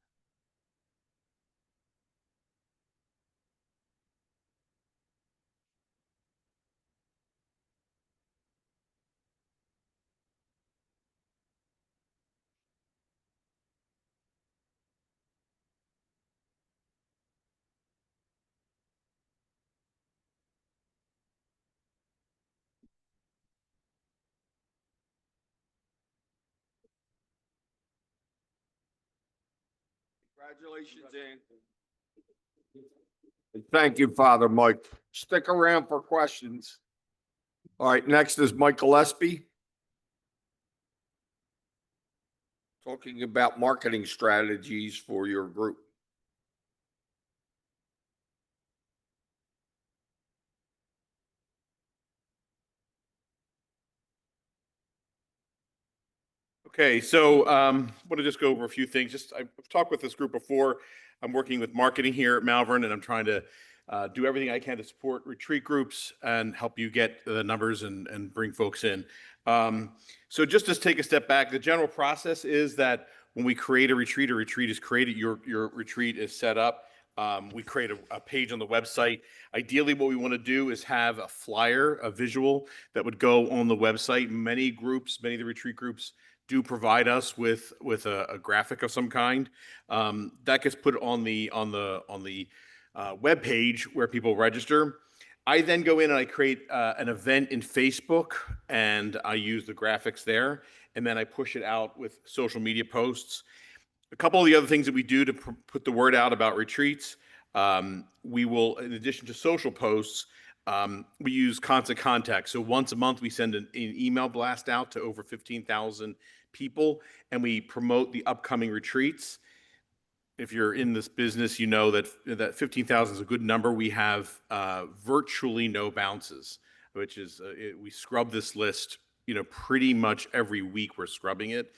Speaker 1: Congratulations, Dan. Thank you, Father Mike. Stick around for questions. All right, next is Mike Gillespie. Talking about marketing strategies for your group.
Speaker 7: Okay, so want to just go over a few things. I've talked with this group before. I'm working with marketing here at Malvern, and I'm trying to do everything I can to support retreat groups and help you get the numbers and bring folks in. So just to take a step back, the general process is that when we create a retreat is created, your retreat is set up. We create a page on the website. Ideally, what we want to do is have a flyer, a visual that would go on the website. Many of the retreat groups do provide us with a graphic of some kind that gets put on the web page where people register. I then go in and I create an event in Facebook, and I use the graphics there, and then I push it out with social media posts. A couple of the other things that we do to put the word out about retreats, we will, in addition to social posts, we use constant contact. So once a month, we send an email blast out to over 15,000 people, and we promote the upcoming retreats. If you're in this business, you know that 15,000 is a good number. We have virtually no bounces, which is we scrub this list, pretty much every week we're scrubbing it.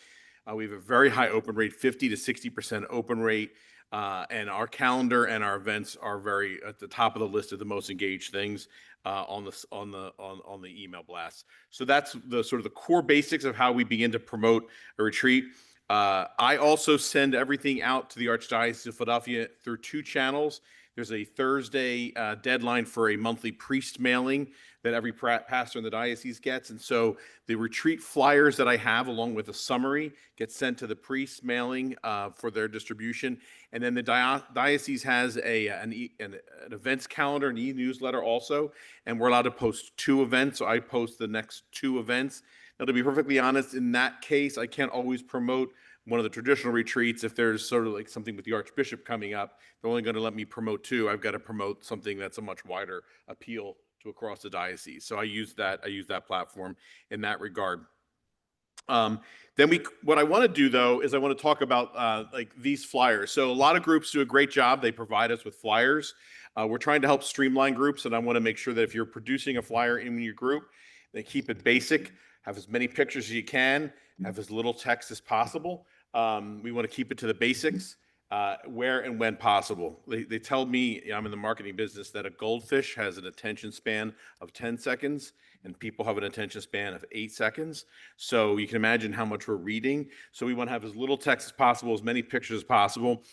Speaker 7: We have a very high open rate, 50 to 60% open rate. And our calendar and our events are very at the top of the list of the most engaged things on the email blast. So that's the sort of the core basics of how we begin to promote a retreat. I also send everything out to the Archdiocese of Philadelphia through two channels. There's a Thursday deadline for a monthly priest mailing that every pastor in the diocese gets. And so the retreat flyers that I have, along with a summary, get sent to the priest mailing for their distribution. And then the diocese has an events calendar, an e-newsletter also, and we're allowed to post 2 events. So I post the next 2 events. Now, to be perfectly honest, in that case, I can't always promote one of the traditional retreats. If there's sort of like something with the Archbishop coming up, they're only going to let me promote 2. I've got to promote something that's a much wider appeal to across the diocese. So I use that platform in that regard. What I want to do though is I want to talk about like these flyers. So a lot of groups do a great job. They provide us with flyers. We're trying to help streamline groups, and I want to make sure that if you're producing a flyer in your group, they keep it basic, have as many pictures as you can, have as little text as possible. We want to keep it to the basics, where and when possible. They tell me, I'm in the marketing business, that a goldfish has an attention span of 10 seconds and people have an attention span of 8 seconds. So you can imagine how much we're reading. So we want to have as little text as possible, as many pictures as possible.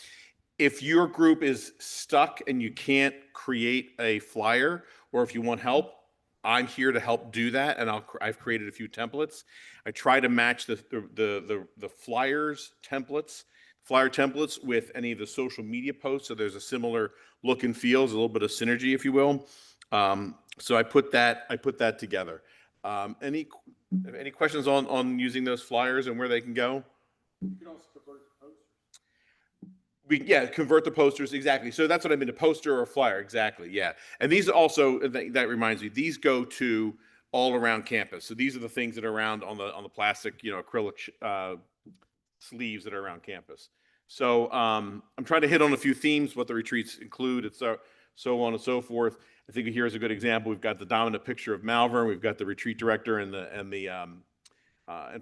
Speaker 7: If your group is stuck and you can't create a flyer, or if you want help, I'm here to help do that, and I've created a few templates. I try to match the flyer templates with any of the social media posts, so there's a similar look and feel, a little bit of synergy, if you will. So I put that together. Any questions on using those flyers and where they can go?
Speaker 3: You can also convert the posters.
Speaker 7: Convert the posters, exactly. So that's what I mean, a poster or a flyer, exactly, yeah. And these also, that reminds me, these go to all around campus. So these are the things that are around on the plastic, acrylic sleeves that are around campus. So I'm trying to hit on a few themes, what the retreats include, so on and so forth. I think here's a good example. We've got the dominant picture of Malvern. We've got the retreat director and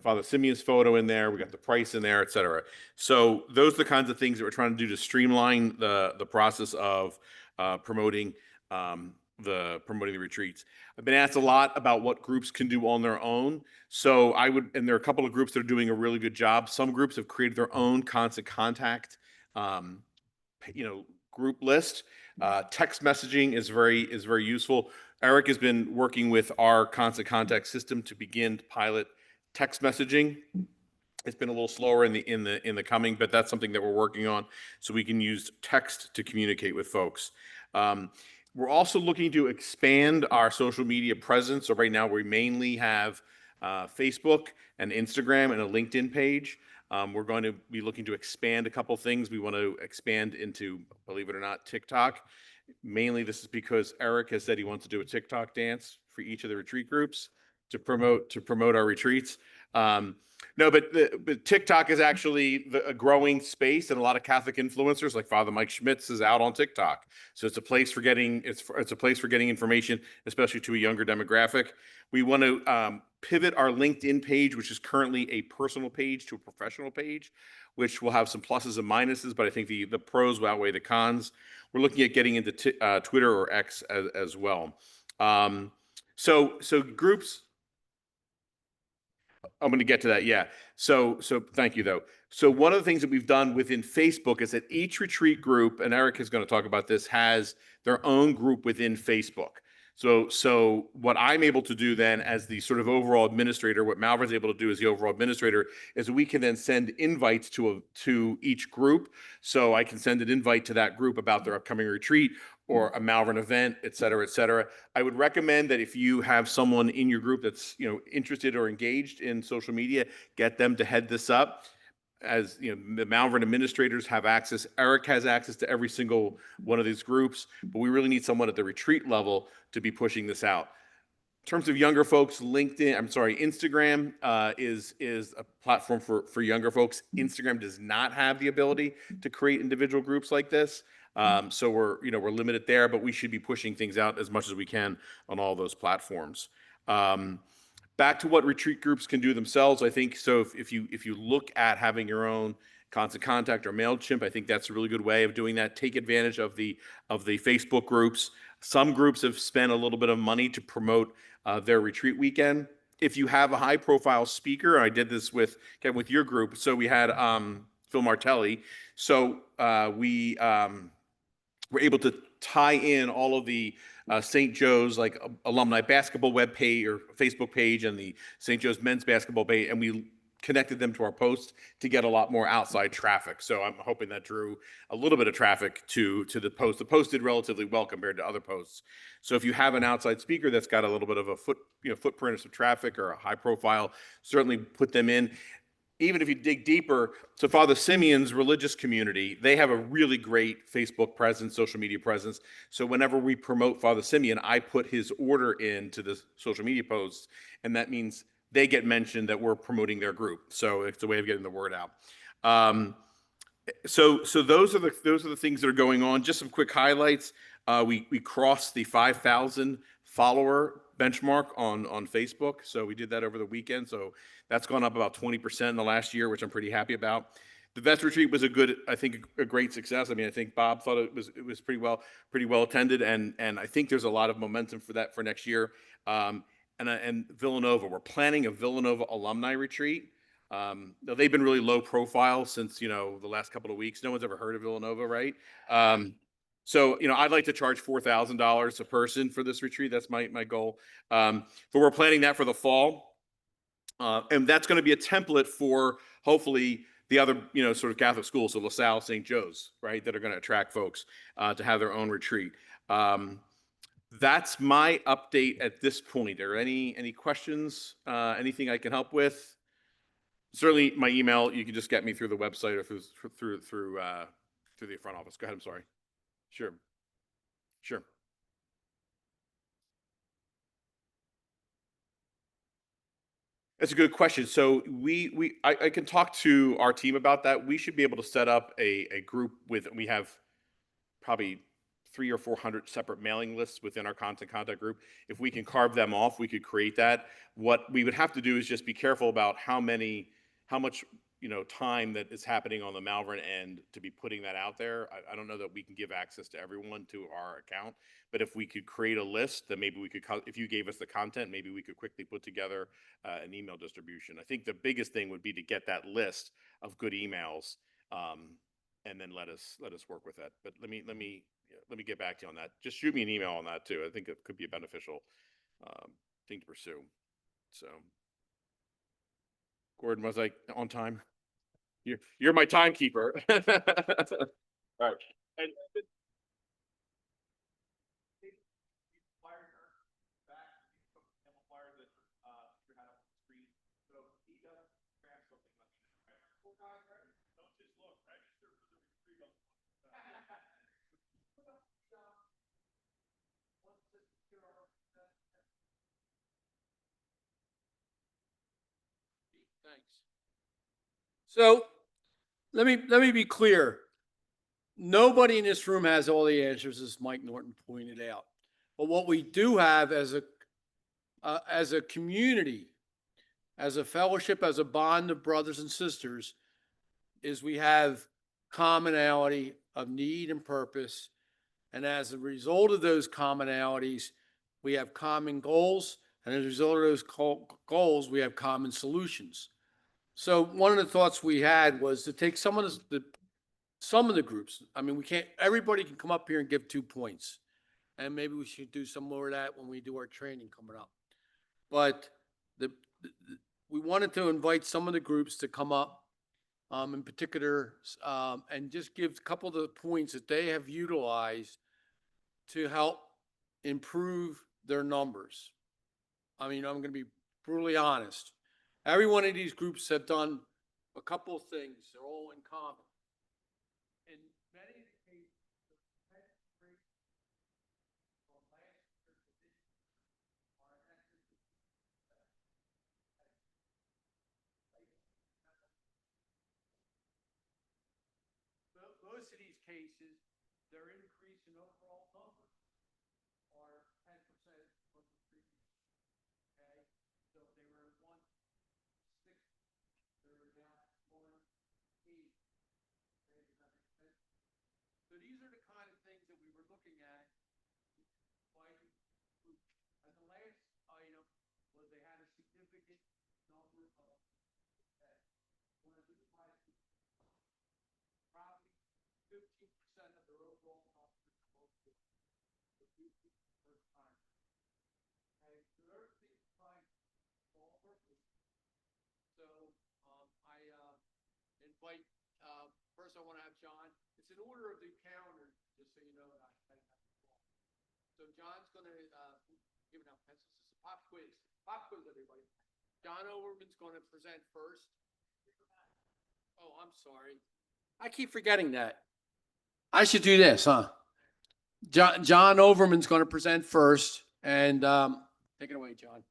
Speaker 7: Father Simeon's photo in there. We got the price in there, et cetera. So those are the kinds of things that we're trying to do to streamline the process of promoting the retreats. I've been asked a lot about what groups can do on their own. So and there are a couple of groups that are doing a really good job. Some groups have created their own constant contact, group list. Text messaging is very useful. Eric has been working with our constant contact system to begin to pilot text messaging. It's been a little slower in the coming, but that's something that we're working on, so we can use text to communicate with folks. We're also looking to expand our social media presence. So right now we mainly have Facebook and Instagram and a LinkedIn page. We're going to be looking to expand a couple things. We want to expand into, believe it or not, TikTok. Mainly this is because Eric has said he wants to do a TikTok dance for each of the retreat groups to promote our retreats. No, but TikTok is actually a growing space, and a lot of Catholic influencers like Father Mike Schmitz is out on TikTok. So it's a place for getting it's a place for getting information, especially to a younger demographic. We want to pivot our LinkedIn page, which is currently a personal page, to a professional page, which will have some pluses and minuses, but I think the pros will outweigh the cons. We're looking at getting into Twitter or X as well. So groups. I'm going to get to that. Yeah. So thank you though. So one of the things that we've done within Facebook is that each retreat group, and Eric is going to talk about this, has their own group within Facebook. So what I'm able to do then as the sort of overall administrator, what Malvern's able to do as the overall administrator, is we can then send invites to each group. So I can send an invite to that group about their upcoming retreat or a Malvern event, et cetera, et cetera. I would recommend that if you have someone in your group that's interested or engaged in social media, get them to head this up. As you know, the Malvern administrators have access. Eric has access to every single one of these groups, but we really need someone at the retreat level to be pushing this out. In terms of younger folks, Instagram is a platform for younger folks. Instagram does not have the ability to create individual groups like this. So we're limited there, but we should be pushing things out as much as we can on all those platforms. Back to what retreat groups can do themselves, I think. So if you look at having your own Constant Contact or MailChimp, I think that's a really good way of doing that. Take advantage of the Facebook groups. Some groups have spent a little bit of money to promote their retreat weekend. If you have a high profile speaker, I did this with your group. So we had Phil Martelli. So we were able to tie in all of the St. Joe's alumni basketball web page or Facebook page and the St. Joe's men's basketball page, and we connected them to our posts to get a lot more outside traffic. So I'm hoping that drew a little bit of traffic to the post. The post did relatively well compared to other posts. So if you have an outside speaker that's got a little bit of a footprint of some traffic or a high profile, certainly put them in. Even if you dig deeper, so Father Simeon's religious community, they have a really great Facebook presence, social media presence. So whenever we promote Father Simeon, I put his order into the social media posts, and that means they get mentioned that we're promoting their group. So it's a way of getting the word out. So those are the things that are going on. Just some quick highlights. We crossed the 5,000 follower benchmark on Facebook. So we did that over the weekend. So that's gone up about 20% in the last year, which I'm pretty happy about. The Vets Retreat was a great success. I mean, I think Bob thought it was pretty well attended, and I think there's a lot of momentum for that for next year. And Villanova, we're planning a Villanova alumni retreat. They've been really low profile since the last couple of weeks. No one's ever heard of Villanova, right? So I'd like to charge $4,000 a person for this retreat. That's my goal. But we're planning that for the fall. And that's going to be a template for hopefully the other, sort of Catholic schools, so LaSalle, St. Joe's, right, that are going to attract folks to have their own retreat. That's my update at this point. Are any questions? Anything I can help with? Certainly, my email. You can just get me through the website or through the front office. Go ahead. I'm sorry. Sure. That's a good question. So I can talk to our team about that. We should be able to set up a group we have probably 300 or 400 separate mailing lists within our Constant Contact group. If we can carve them off, we could create that. What we would have to do is just be careful about how much time that is happening on the Malvern end to be putting that out there. I don't know that we can give access to everyone to our account, but if we could create a list, then maybe we could, if you gave us the content, maybe we could quickly put together an email distribution. I think the biggest thing would be to get that list of good emails, and then let us work with that. But let me get back to you on that. Just shoot me an email on that too. I think it could be a beneficial thing to pursue. So, Gordon, was I on time? You're my timekeeper. All right. And
Speaker 5: Thanks. So let me be clear. Nobody in this room has all the answers, as Mike Norton pointed out. But what we do have as a community, as a fellowship, as a bond of brothers and sisters, is we have commonality of need and purpose. And as a result of those commonalities, we have common goals. And as a result of those goals, we have common solutions. So one of the thoughts we had was to take some of the groups. I mean, everybody can come up here and give 2 points. And maybe we should do some more of that when we do our training coming up. But we wanted to invite some of the groups to come up, in particular, and just give a couple of the points that they have utilized to help improve their numbers. I mean, I'm going to be brutally honest. Every one of these groups have done a couple of things. They're all in common. In many of the cases, the percentage rate from last year to this year are in excess of 50%. Most of these cases, their increase in overall numbers are 10% from the previous year. Okay, so if they were 160, they're now 180. Okay, does that make sense? So these are the kind of things that we were looking at. And the last item was they had a significant number of one of these probably 15% of their overall numbers for first time. Okay, so they're things trying small purpose. So I invite first I want to have John. It's in order of the calendar, just so you know. So John's going to give out pencils. This is a pop quiz. Pop quiz, everybody. John Overman's going to present first. Oh, I'm sorry. I keep forgetting that. I should do this, huh? John Overman's going to present first, and take it away, John.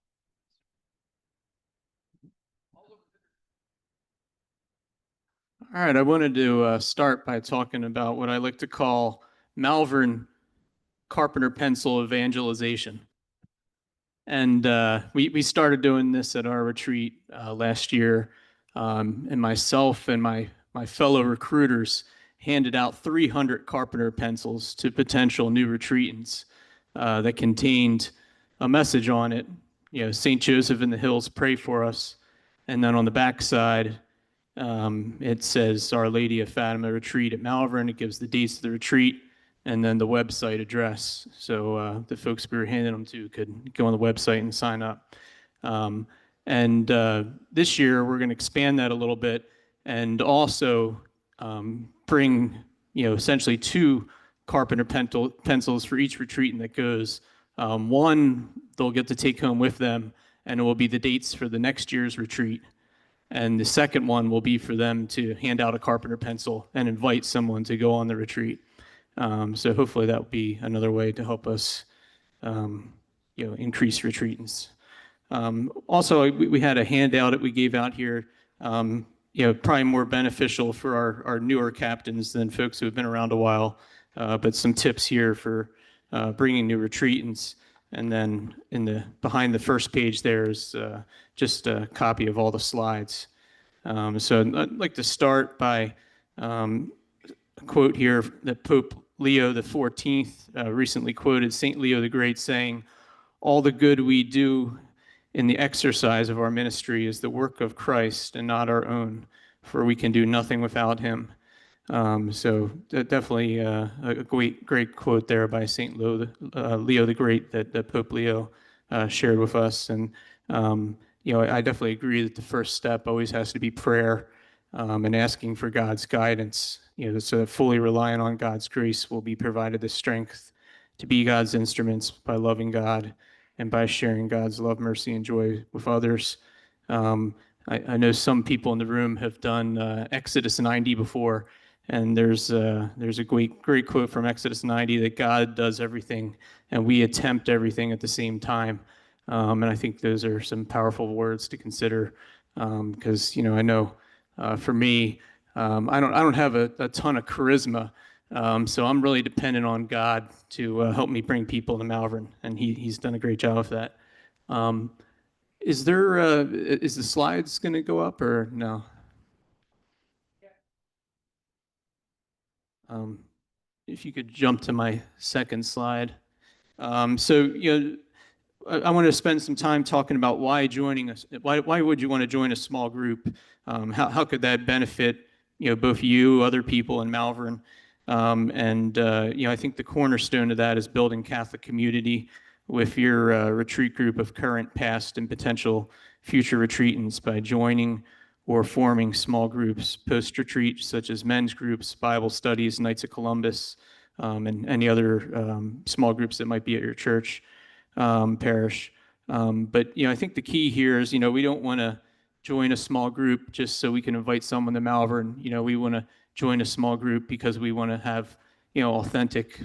Speaker 8: All right, I wanted to start by talking about what I like to call Malvern carpenter pencil evangelization. And we started doing this at our retreat last year, and myself and my fellow recruiters handed out 300 carpenter pencils to potential new retreatants that contained a message on it. You know, St. Joseph in the Hills, pray for us. And then on the back side, it says Our Lady of Fatima Retreat at Malvern. It gives the dates of the retreat and then the website address. So the folks we were handing them to could go on the website and sign up. And this year, we're going to expand that a little bit and also bring, essentially 2 carpenter pencils for each retreatant that goes. One, they'll get to take home with them, and it will be the dates for the next year's retreat. And the second one will be for them to hand out a carpenter pencil and invite someone to go on the retreat. So hopefully that will be another way to help us, increase retreatants. Also, we had a handout that we gave out here, probably more beneficial for our newer captains than folks who have been around a while, but some tips here for bringing new retreatants. And then behind the first page there is just a copy of all the slides. So I'd like to start by a quote here that Pope Leo XIV recently quoted St. Leo the Great saying, "All the good we do in the exercise of our ministry is the work of Christ and not our own, for we can do nothing without him." So definitely a great quote there by St. Leo the Great that Pope Leo shared with us. And, I definitely agree that the first step always has to be prayer and asking for God's guidance, so that fully relying on God's grace will be provided the strength to be God's instruments by loving God and by sharing God's love, mercy, and joy with others. I know some people in the room have done Exodus 90 before, and there's a great quote from Exodus 90 that God does everything and we attempt everything at the same time. And I think those are some powerful words to consider because I know for me, I don't have a ton of charisma, so I'm really dependent on God to help me bring people to Malvern, and he's done a great job of that. Is the slides going to go up or no? If you could jump to my second slide. So, I want to spend some time talking about why joining us. Why would you want to join a small group? How could that benefit, both you, other people in Malvern? I think the cornerstone of that is building Catholic community with your retreat group of current, past, and potential future retreatants by joining or forming small groups post-retreat, such as men's groups, Bible studies, Knights of Columbus, and any other small groups that might be at your church, parish. But I think the key here is, we don't want to join a small group just so we can invite someone to Malvern. We want to join a small group because we want to have, authentic,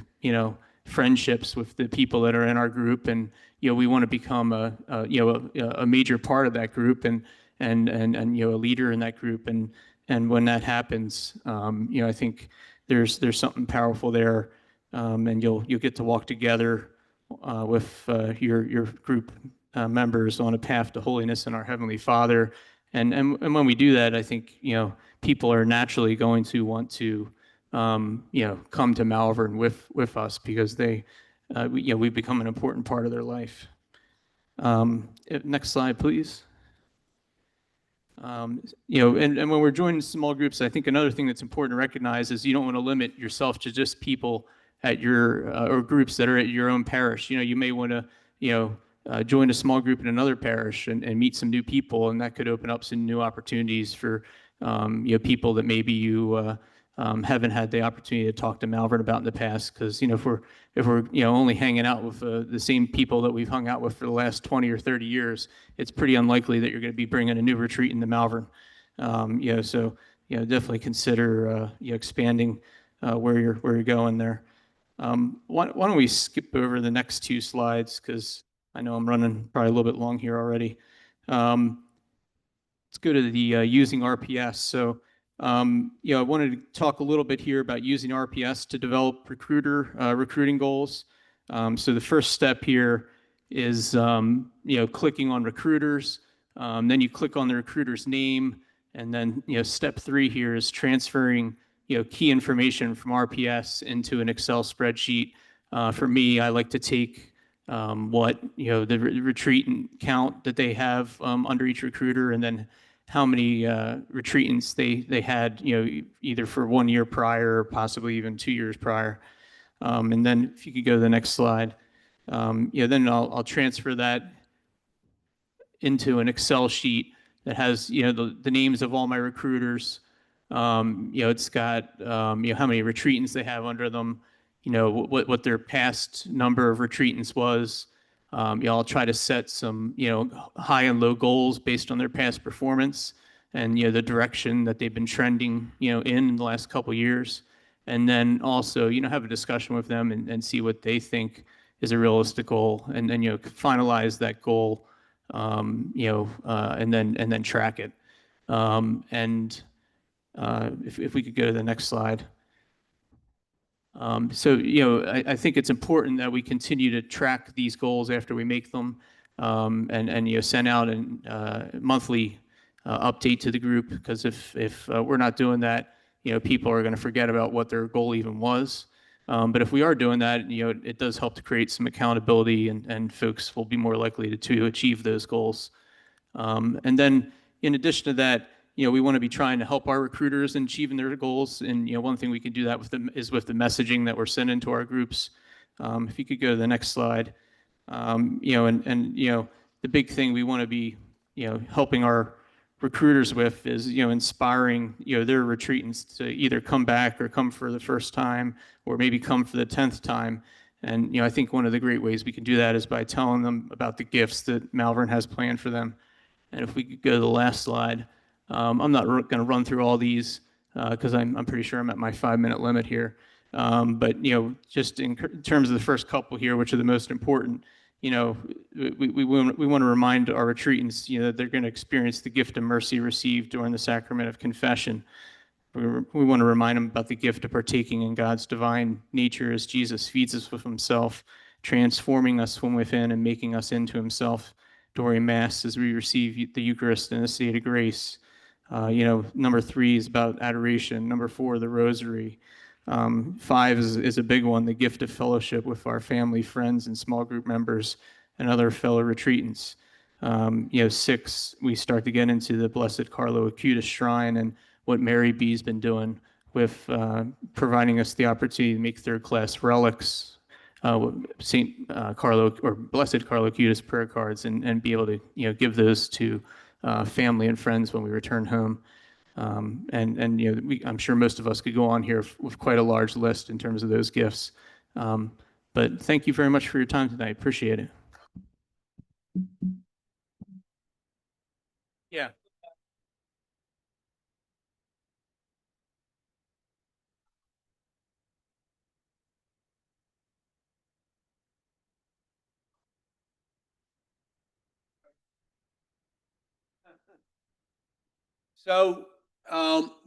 Speaker 8: friendships with the people that are in our group, and we want to become a major part of that group and a leader in that group. And when that happens, I think there's something powerful there, and you'll get to walk together with your group members on a path to holiness in our Heavenly Father. And when we do that, I think people are naturally going to want to come to Malvern with us because we've become an important part of their life. Next slide, please. And when we're joining small groups, I think another thing that's important to recognize is you don't want to limit yourself to just people at your or groups that are at your own parish. You may want to join a small group in another parish and meet some new people, and that could open up some new opportunities for people that maybe you haven't had the opportunity to talk to Malvern about in the past. Because if we're only hanging out with the same people that we've hung out with for the last 20 or 30 years, it's pretty unlikely that you're going to be bringing a new retreat into Malvern. So definitely consider expanding where you're going there. Why don't we skip over the next two slides, because I know I'm running probably a little bit long here already. Let's go to the using RPS. So I wanted to talk a little bit here about using RPS to develop recruiting goals. So the first step here is clicking on recruiters. Then you click on the recruiter's name, and then step 3 here is transferring key information from RPS into an Excel spreadsheet. For me, I like to take what the retreatant count that they have under each recruiter, and then how many retreatants they had, either for 1 year prior or possibly even 2 years prior. And then if you could go to the next slide, then I'll transfer that into an Excel sheet that has the names of all my recruiters. It's got how many retreatants they have under them, what their past number of retreatants was. I'll try to set some high and low goals based on their past performance and the direction that they've been trending in the last couple of years. And then also have a discussion with them and see what they think is a realistic goal, and then finalize that goal, and then track it. If we could go to the next slide. I think it's important that we continue to track these goals after we make them, and send out a monthly update to the group, because if we're not doing that, people are going to forget about what their goal even was. But if we are doing that, it does help to create some accountability, and folks will be more likely to achieve those goals. And then in addition to that, we want to be trying to help our recruiters in achieving their goals. And, one thing we can do that with them is with the messaging that we're sending to our groups. If you could go to the next slide. The big thing we want to be, helping our recruiters with is, inspiring, their retreatants to either come back or come for the first time, or maybe come for the 10th time. And, I think one of the great ways we can do that is by telling them about the gifts that Malvern has planned for them. And if we could go to the last slide, I'm not going to run through all these because I'm pretty sure I'm at my 5-minute limit here. But just in terms of the first couple here, which are the most important, we want to remind our retreatants, that they're going to experience the gift of mercy received during the sacrament of confession. We want to remind them about the gift of partaking in God's divine nature as Jesus feeds us with himself, transforming us from within and making us into himself during Mass as we receive the Eucharist in a state of grace. Number 3 is about adoration. Number 4, the rosary. 5 is a big one, the gift of fellowship with our family, friends, and small group members and other fellow retreatants. 6, we start to get into the Blessed Carlo Acutis Shrine and what Mary B's been doing with providing us the opportunity to make third-class relics, St. Carlo or Blessed Carlo Acutis prayer cards, and be able to give those to family and friends when we return home. I'm sure most of us could go on here with quite a large list in terms of those gifts. But thank you very much for your time tonight. Appreciate it. Yeah.
Speaker 5: So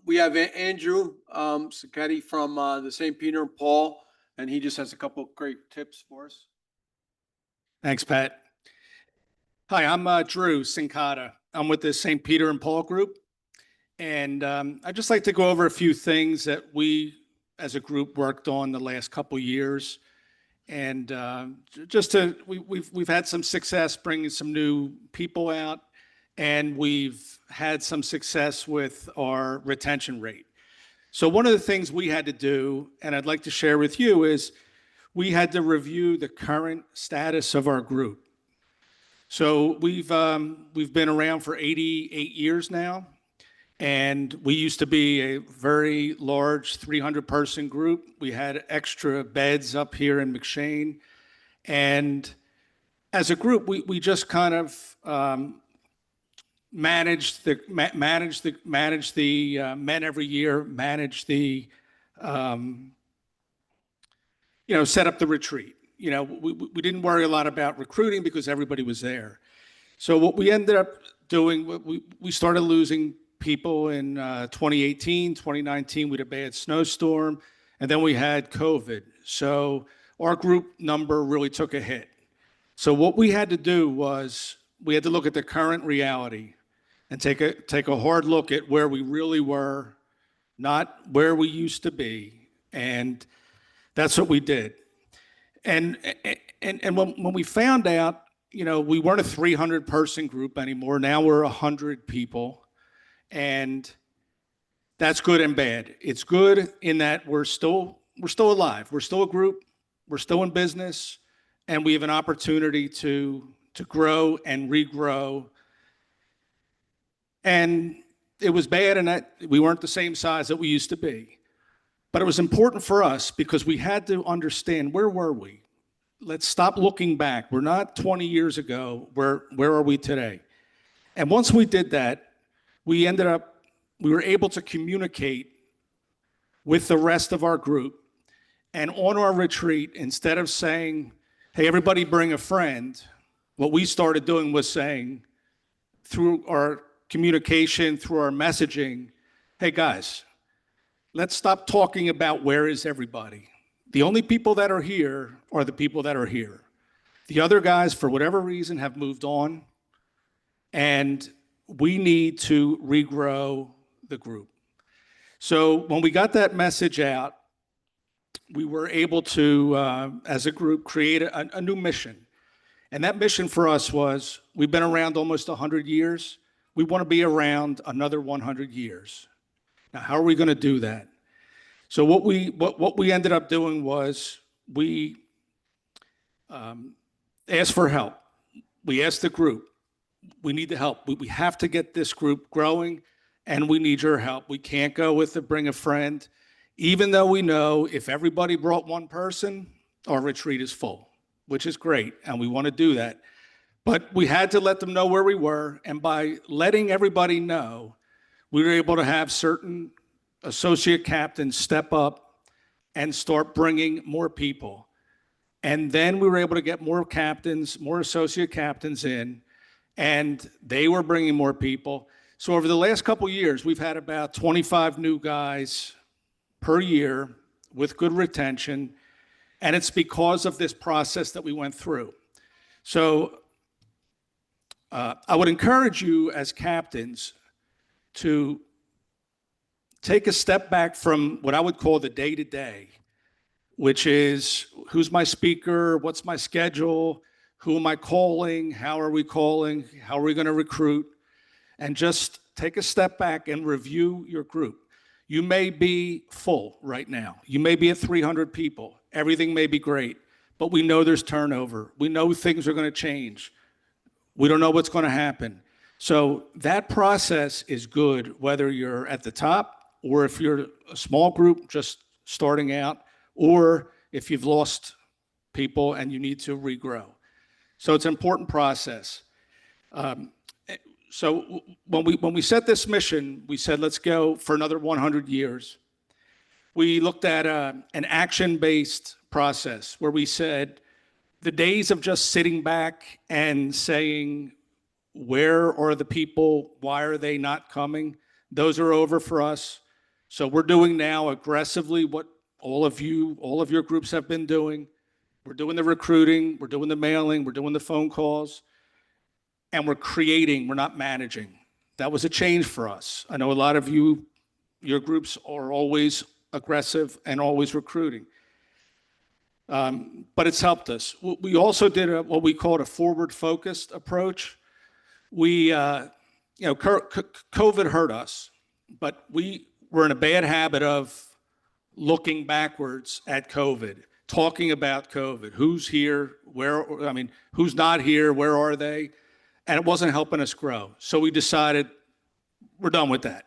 Speaker 5: we have Andrew Sacchetti from the St. Peter and Paul, and he just has a couple of great tips for us.
Speaker 9: Thanks, Pat. Hi, I'm Drew Sincata. I'm with the St. Peter and Paul group. And I'd just like to go over a few things that we as a group worked on the last couple years. And we've had some success bringing some new people out, and we've had some success with our retention rate. So one of the things we had to do, and I'd like to share with you, is we had to review the current status of our group. So we've been around for 88 years now, and we used to be a very large 300-person group. We had extra beds up here in McShane, and as a group, we just kind of managed the men every year, set up the retreat. We didn't worry a lot about recruiting because everybody was there. So what we ended up doing, we started losing people in 2018, 2019, we had a bad snowstorm, and then we had COVID. So our group number really took a hit. So what we had to do was we had to look at the current reality and take a hard look at where we really were, not where we used to be. And that's what we did. And when we found out, we weren't a 300-person group anymore. Now we're 100 people. And that's good and bad. It's good in that we're still alive. We're still a group. We're still in business. And we have an opportunity to grow and regrow. And it was bad in that we weren't the same size that we used to be. But it was important for us because we had to understand, where were we? Let's stop looking back. We're not 20 years ago. Where are we today? And once we did that, we were able to communicate with the rest of our group. And on our retreat, instead of saying, hey, everybody bring a friend, what we started doing was saying, through our communication, through our messaging, hey guys, let's stop talking about where is everybody. The only people that are here are the people that are here. The other guys, for whatever reason, have moved on, and we need to regrow the group. So when we got that message out, we were able to, as a group, create a new mission. And that mission for us was, we've been around almost 100 years. We want to be around another 100 years. Now, how are we going to do that? So what we ended up doing was we asked for help. We asked the group, we need the help. We have to get this group growing, and we need your help. We can't go with the bring a friend, even though we know if everybody brought one person, our retreat is full, which is great, and we want to do that. But we had to let them know where we were. And by letting everybody know, we were able to have certain associate captains step up and start bringing more people. And then we were able to get more captains, more associate captains in, and they were bringing more people. So over the last couple of years, we've had about 25 new guys per year with good retention. And it's because of this process that we went through. So I would encourage you as captains to take a step back from what I would call the day-to-day, which is who's my speaker, what's my schedule, who am I calling, how are we calling, how are we going to recruit, and just take a step back and review your group. You may be full right now. You may be at 300 people. Everything may be great, but we know there's turnover. We know things are going to change. We don't know what's going to happen. So that process is good, whether you're at the top or if you're a small group just starting out, or if you've lost people and you need to regrow. So it's an important process. So when we set this mission, we said, let's go for another 100 years. We looked at an action-based process where we said the days of just sitting back and saying, where are the people? Why are they not coming? Those are over for us. So we're doing now aggressively what all of your groups have been doing. We're doing the recruiting, we're doing the mailing, we're doing the phone calls, and we're creating, we're not managing. That was a change for us. I know a lot of you, your groups are always aggressive and always recruiting. But it's helped us. We also did what we called a forward-focused approach. COVID hurt us, but we were in a bad habit of looking backwards at COVID, talking about COVID, who's here, who's not here, where are they? And it wasn't helping us grow. So we decided we're done with that.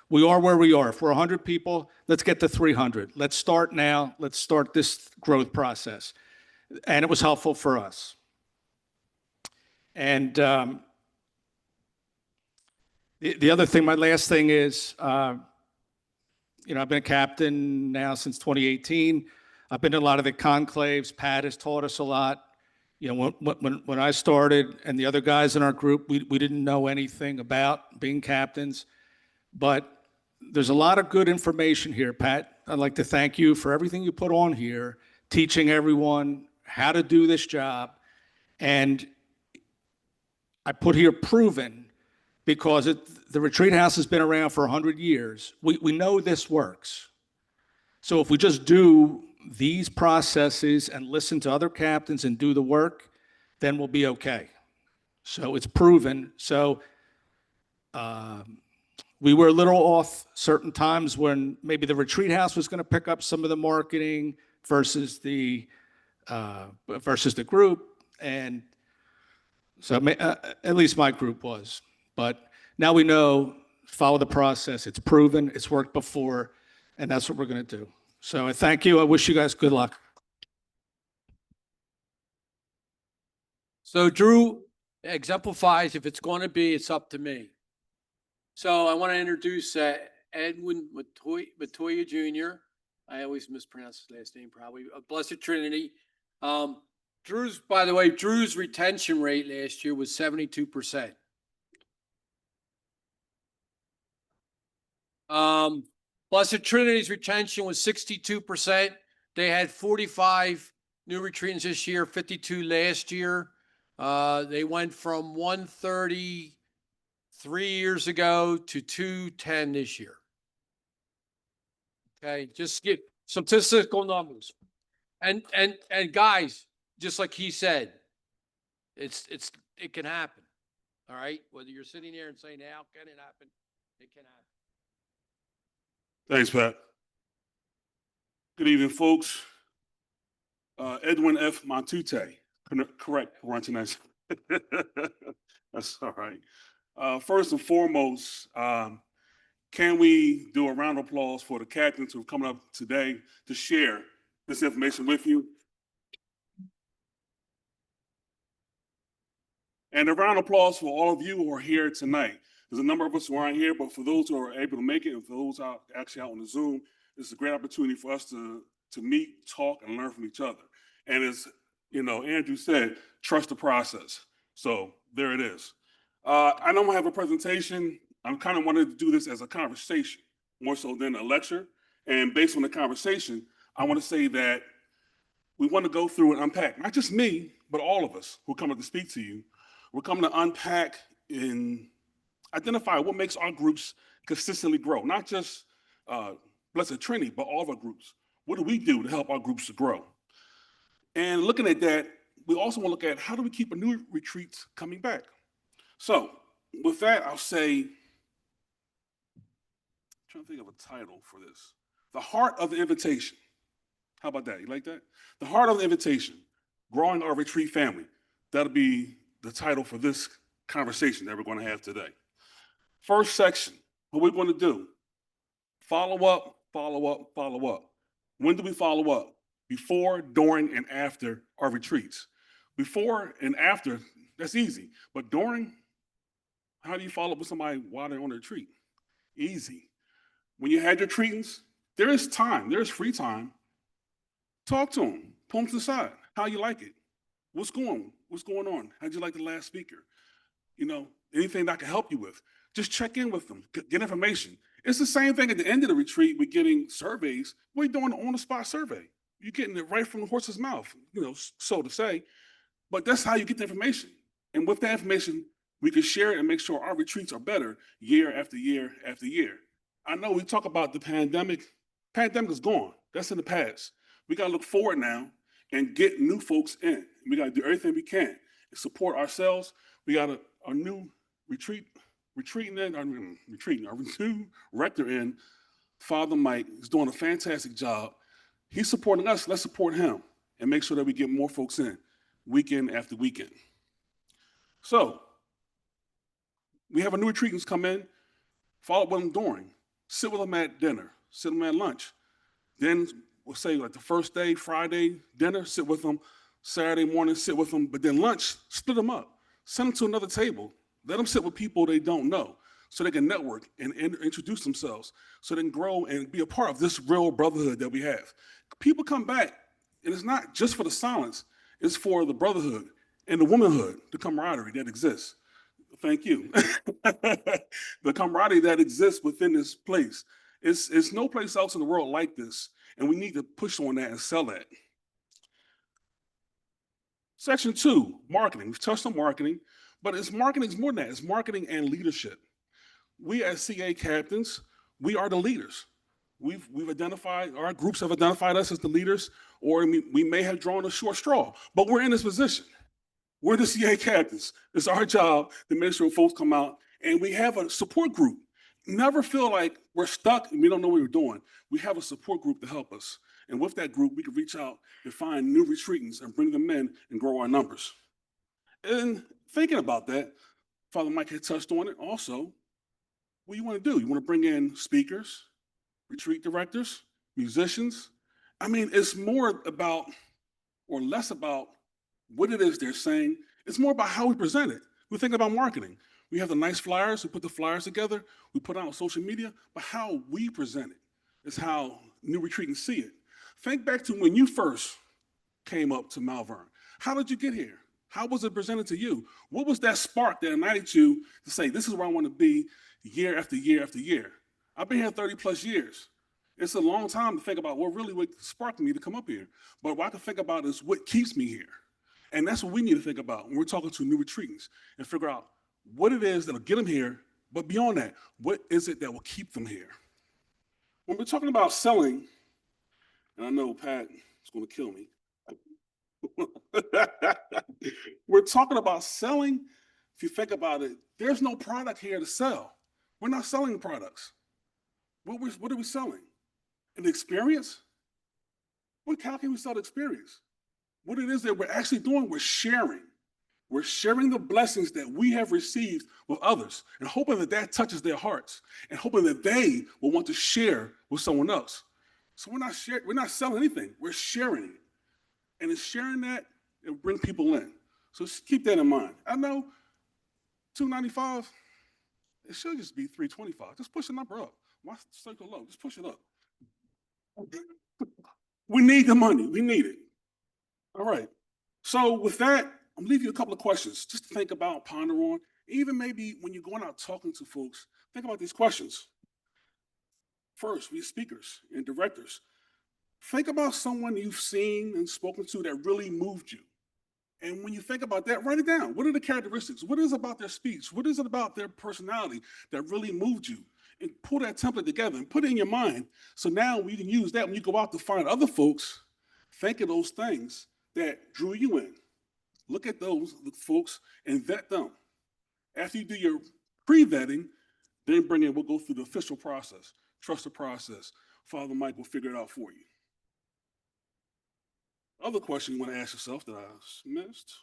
Speaker 9: We are where we are. If we're 100 people, let's get to 300. Let's start now. Let's start this growth process. And it was helpful for us. And the other thing, my last thing is, I've been a captain now since 2018. I've been to a lot of the conclaves. Pat has taught us a lot. When I started and the other guys in our group, we didn't know anything about being captains. But there's a lot of good information here, Pat. I'd like to thank you for everything you put on here, teaching everyone how to do this job. And I put here proven, because the retreat house has been around for 100 years. We know this works. So if we just do these processes and listen to other captains and do the work, then we'll be okay. So it's proven. So we were a little off certain times when maybe the retreat house was going to pick up some of the marketing versus the group. And so at least my group was. But now we know, follow the process. It's proven, it's worked before, and that's what we're going to do. So I thank you. I wish you guys good luck.
Speaker 5: So Drew exemplifies, if it's going to be, it's up to me. So I want to introduce Edwin Matoya Jr. I always mispronounce his last name, probably. Blessed Trinity. By the way, Drew's retention rate last year was 72%. Blessed Trinity's retention was 62%. They had 45 new retreatants this year, 52 last year. They went from 130 3 years ago to 210 this year. Okay, just get statistical numbers. And guys, just like he said, it can happen. All right, whether you're sitting there and saying, "How can it happen?" It can happen.
Speaker 10: Thanks, Pat. Good evening, folks. Edwin F. Montute, correct pronunciation. That's all right. First and foremost, can we do a round of applause for the captains who are coming up today to share this information with you? And a round of applause for all of you who are here tonight. There's a number of us who aren't here, but for those who are able to make it and for those out actually out on the Zoom, this is a great opportunity for us to meet, talk, and learn from each other. And as Andrew said, trust the process. So there it is. I know I have a presentation. I kind of wanted to do this as a conversation, more so than a lecture. And based on the conversation, I want to say that we want to go through and unpack, not just me, but all of us who come to speak to you. We're coming to unpack and identify what makes our groups consistently grow, not just Blessed Trinity, but all of our groups. What do we do to help our groups to grow? And looking at that, we also want to look at how do we keep a new retreats coming back? So with that, I'll say, I'm trying to think of a title for this. The Heart of the Invitation. How about that? You like that? The Heart of the Invitation, Growing Our Retreat Family. That'll be the title for this conversation that we're going to have today. First section, what we're going to do, follow up, follow up, follow up. When do we follow up? Before, during, and after our retreats. Before and after, that's easy. But during, how do you follow up with somebody while they're on a retreat? Easy. When you had your treatments, there is time, there's free time. Talk to them, pull them to the side. How you like it? What's going on? How'd you like the last speaker? Anything that I can help you with. Just check in with them, get information. It's the same thing at the end of the retreat. We're getting surveys. We're doing an on-the-spot survey. You're getting it right from the horse's mouth, so to say. But that's how you get the information. And with that information, we can share it and make sure our retreats are better year after year after year. I know we talk about the pandemic. Pandemic is gone. That's in the past. We got to look forward now and get new folks in. We got to do everything we can to support ourselves. We got our new our new rector in, Father Mike, is doing a fantastic job. He's supporting us. Let's support him and make sure that we get more folks in weekend after weekend. So we have a new retreatants come in, follow up with them during, sit with them at dinner, sit with them at lunch. Then we'll say like the first day, Friday, dinner, sit with them. Saturday morning, sit with them. But then lunch, split them up. Send them to another table. Let them sit with people they don't know so they can network and introduce themselves so they can grow and be a part of this real brotherhood that we have. People come back, and it's not just for the silence. It's for the brotherhood and the womanhood, the camaraderie that exists. Thank you. The camaraderie that exists within this place. It's no place else in the world like this, and we need to push on that and sell that. Section 2, marketing. We've touched on marketing, but marketing is more than that. It's marketing and leadership. We as CA captains, we are the leaders. We've identified, our groups have identified us as the leaders, or we may have drawn a short straw, but we're in this position. We're the CA captains. It's our job to make sure folks come out, and we have a support group. Never feel like we're stuck and we don't know what we're doing. We have a support group to help us. And with that group, we can reach out and find new retreatants and bring them in and grow our numbers. And thinking about that, Father Mike had touched on it also. What do you want to do? You want to bring in speakers, retreat directors, musicians? I mean, it's more about or less about what it is they're saying. It's more about how we present it. We're thinking about marketing. We have the nice flyers. We put the flyers together. We put it on social media. But how we present it is how new retreatants see it. Think back to when you first came up to Malvern. How did you get here? How was it presented to you? What was that spark that ignited you to say, this is where I want to be year after year after year? I've been here 30 plus years. It's a long time to think about what sparked me to come up here. But what I can think about is what keeps me here. And that's what we need to think about when we're talking to new retreatants and figure out what it is that'll get them here. But beyond that, what is it that will keep them here? When we're talking about selling, and I know Pat is going to kill me. We're talking about selling. If you think about it, there's no product here to sell. We're not selling products. What are we selling? An experience? How can we sell the experience? What it is that we're actually doing, we're sharing. We're sharing the blessings that we have received with others and hoping that that touches their hearts and hoping that they will want to share with someone else. So we're not selling anything. We're sharing it. And in sharing that, it will bring people in. So keep that in mind. I know $295. It should just be $325. Just push the number up. Why circle low? Just push it up. We need the money. We need it. All right. So with that, I'm gonna leave you a couple of questions just to think about, ponder on. Even maybe when you're going out talking to folks, think about these questions. First, we speakers and directors, think about someone you've seen and spoken to that really moved you. And when you think about that, write it down. What are the characteristics? What is it about their speech? What is it about their personality that really moved you? And pull that template together and put it in your mind. So now we can use that when you go out to find other folks. Think of those things that drew you in. Look at those folks and vet them. After you do your pre-vetting, then bring in, we'll go through the official process. Trust the process. Father Mike will figure it out for you. Other question you want to ask yourself that I missed.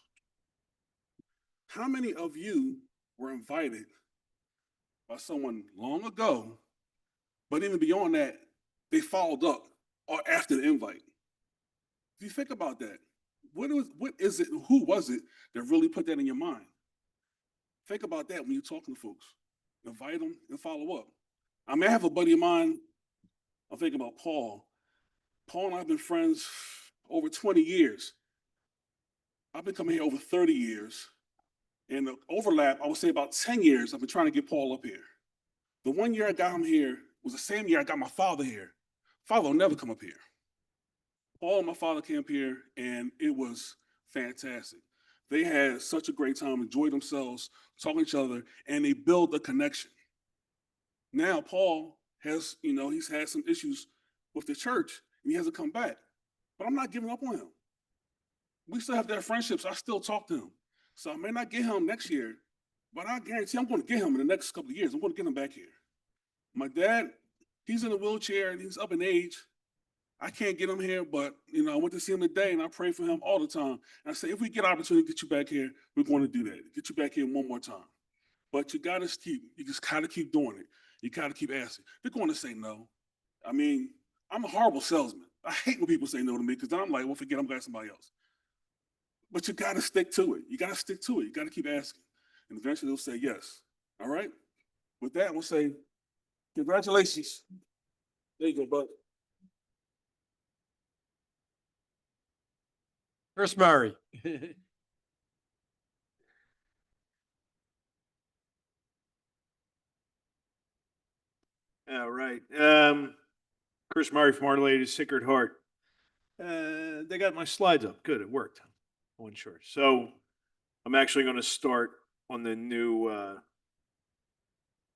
Speaker 10: How many of you were invited by someone long ago, but even beyond that, they followed up or after the invite? If you think about that, what is it, who was it that really put that in your mind? Think about that when you're talking to folks. Invite them and follow up. I may have a buddy of mine, I'm thinking about Paul. Paul and I have been friends over 20 years. I've been coming here over 30 years. And the overlap, I would say about 10 years, I've been trying to get Paul up here. The 1 year I got him here was the same year I got my father here. Father will never come up here. Paul and my father came up here, and it was fantastic. They had such a great time, enjoyed themselves, talking to each other, and they built a connection. Now, Paul has, he's had some issues with the church, and he hasn't come back. But I'm not giving up on him. We still have that friendships. I still talk to him. So I may not get him next year, but I guarantee I'm going to get him in the next couple of years. I'm going to get him back here. My dad, he's in a wheelchair, and he's up in age. I can't get him here, but, I went to see him today, and I pray for him all the time. And I say, if we get an opportunity to get you back here, we're going to do that. Get you back here one more time. But you just got to keep doing it. You got to keep asking. They're going to say no. I mean, I'm a horrible salesman. I hate when people say no to me because then I'm like, well, forget, I'm going to somebody else. But you got to stick to it. You got to stick to it. You got to keep asking. And eventually they'll say yes. All right? With that, we'll say, congratulations. There you go, bud.
Speaker 5: Chris Murray.
Speaker 11: All right. Chris Murray from Our Lady of Sacred Heart. They got my slides up. Good, it worked. I wasn't sure. So I'm actually going to start on the new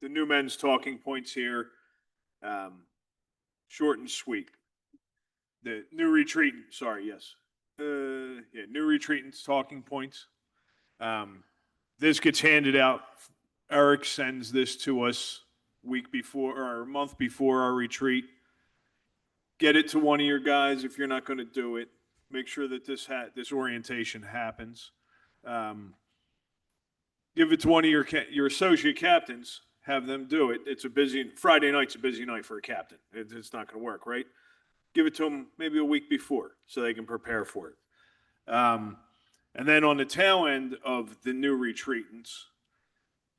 Speaker 11: men's talking points here. Short and sweet. The new retreatant. Sorry, yes. New retreatants talking points. This gets handed out. Eric sends this to us week before or a month before our retreat. Get it to one of your guys if you're not going to do it. Make sure that this orientation happens. Give it to one of your associate captains. Have them do it. It's a busy Friday night's a busy night for a captain. It's not going to work, right? Give it to them maybe a week before so they can prepare for it. And then on the tail end of the new retreatants,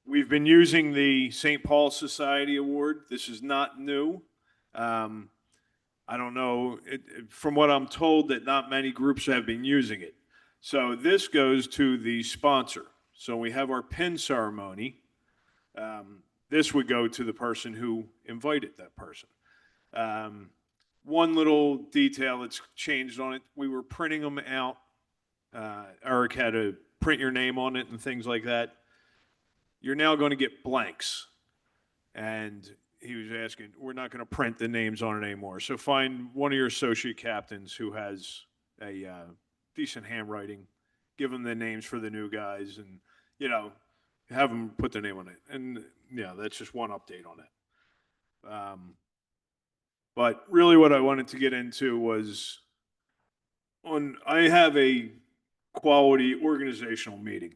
Speaker 11: we've been using the St. Paul Society Award. This is not new. I don't know, from what I'm told, that not many groups have been using it. So this goes to the sponsor. So we have our pin ceremony. This would go to the person who invited that person. One little detail that's changed on it, we were printing them out. Eric had to print your name on it and things like that. You're now going to get blanks. And he was asking, we're not going to print the names on it anymore. So find one of your associate captains who has a decent handwriting, give them the names for the new guys, and, have them put their name on it. And, that's just one update on it. But really what I wanted to get into was I have a quality organizational meeting.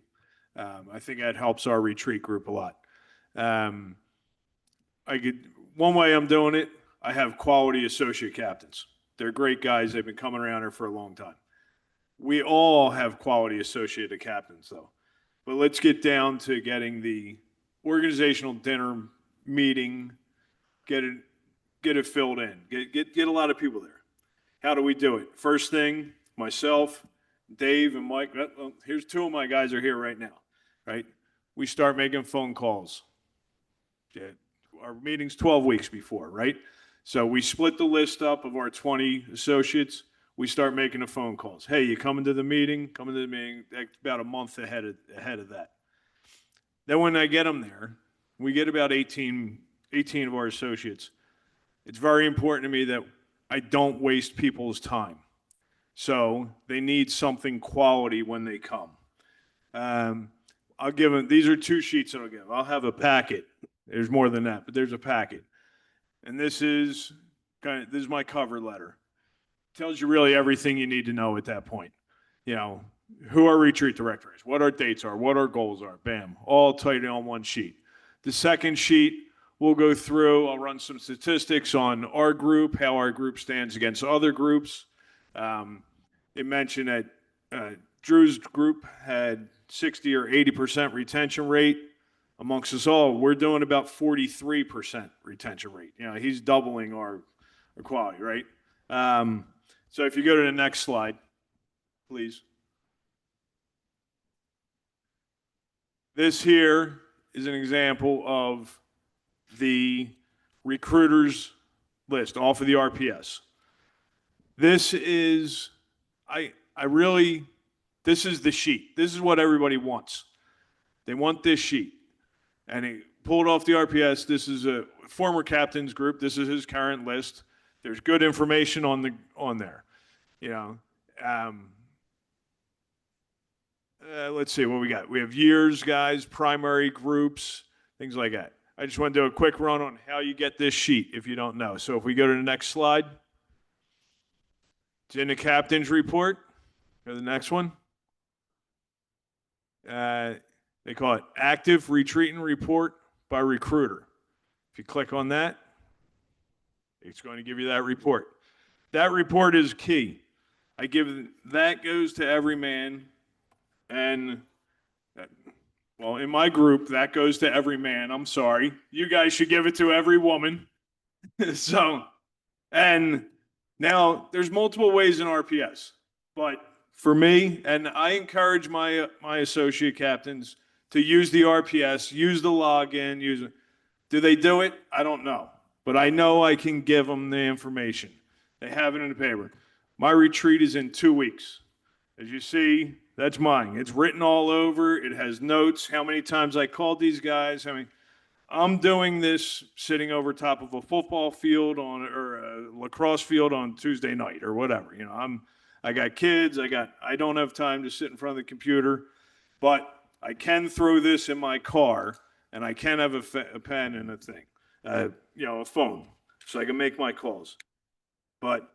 Speaker 11: I think that helps our retreat group a lot. One way I'm doing it, I have quality associate captains. They're great guys. They've been coming around here for a long time. We all have quality associate captains, though. But let's get down to getting the organizational dinner meeting, get it filled in, get a lot of people there. How do we do it? First thing, myself, Dave, and Mike. Well, here's two of my guys are here right now, right? We start making phone calls. Yeah, our meeting's 12 weeks before, right? So we split the list up of our 20 associates. We start making the phone calls. Hey, you coming to the meeting? Coming to the meeting. That's about a month ahead of that. Then when I get them there, we get about 18 of our associates. It's very important to me that I don't waste people's time. So they need something quality when they come. I'll give them, these are 2 sheets that I'll give. I'll have a packet. There's more than that, but there's a packet. And this is my cover letter. Tells you really everything you need to know at that point. You know, who our retreat director is, what our dates are, what our goals are, bam, all tight on one sheet. The second sheet, we'll go through, I'll run some statistics on our group, how our group stands against other groups. It mentioned that Drew's group had 60 or 80% retention rate. Amongst us all, we're doing about 43% retention rate. You know, he's doubling our quality, right? So if you go to the next slide, please. This here is an example of the recruiters list off of the RPS. This is, this is the sheet. This is what everybody wants. They want this sheet. And he pulled off the RPS. This is a former captain's group. This is his current list. There's good information on there. You know, let's see what we got. We have years, guys, primary groups, things like that. I just want to do a quick run on how you get this sheet if you don't know. So if we go to the next slide, it's in the captain's report. Go to the next one. They call it Active Retreating Report by Recruiter. If you click on that, it's going to give you that report. That report is key. That goes to every man, and well, in my group, that goes to every man. I'm sorry. You guys should give it to every woman. So, and now there's multiple ways in RPS, but for me, and I encourage my associate captains to use the RPS, use the login, use it. Do they do it? I don't know, but I know I can give them the information. They have it in the paper. My retreat is in 2 weeks. As you see, that's mine. It's written all over. It has notes, how many times I called these guys. I mean, I'm doing this sitting over top of a football field or a lacrosse field on Tuesday night or whatever. You know, I got kids. I don't have time to sit in front of the computer, but I can throw this in my car and I can have a pen and a thing, you know, a phone, so I can make my calls. But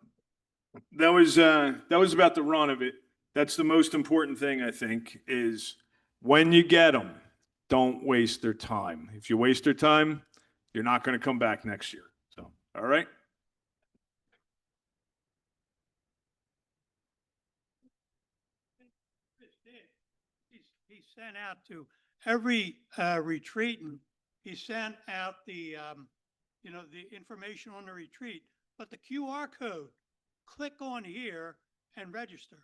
Speaker 11: that was about the run of it. That's the most important thing, I think, is when you get them, don't waste their time. If you waste their time, you're not going to come back next year. So, all right.
Speaker 12: He sent out to every retreatant, he sent out the, you know, the information on the retreat, but the QR code, click on here and register.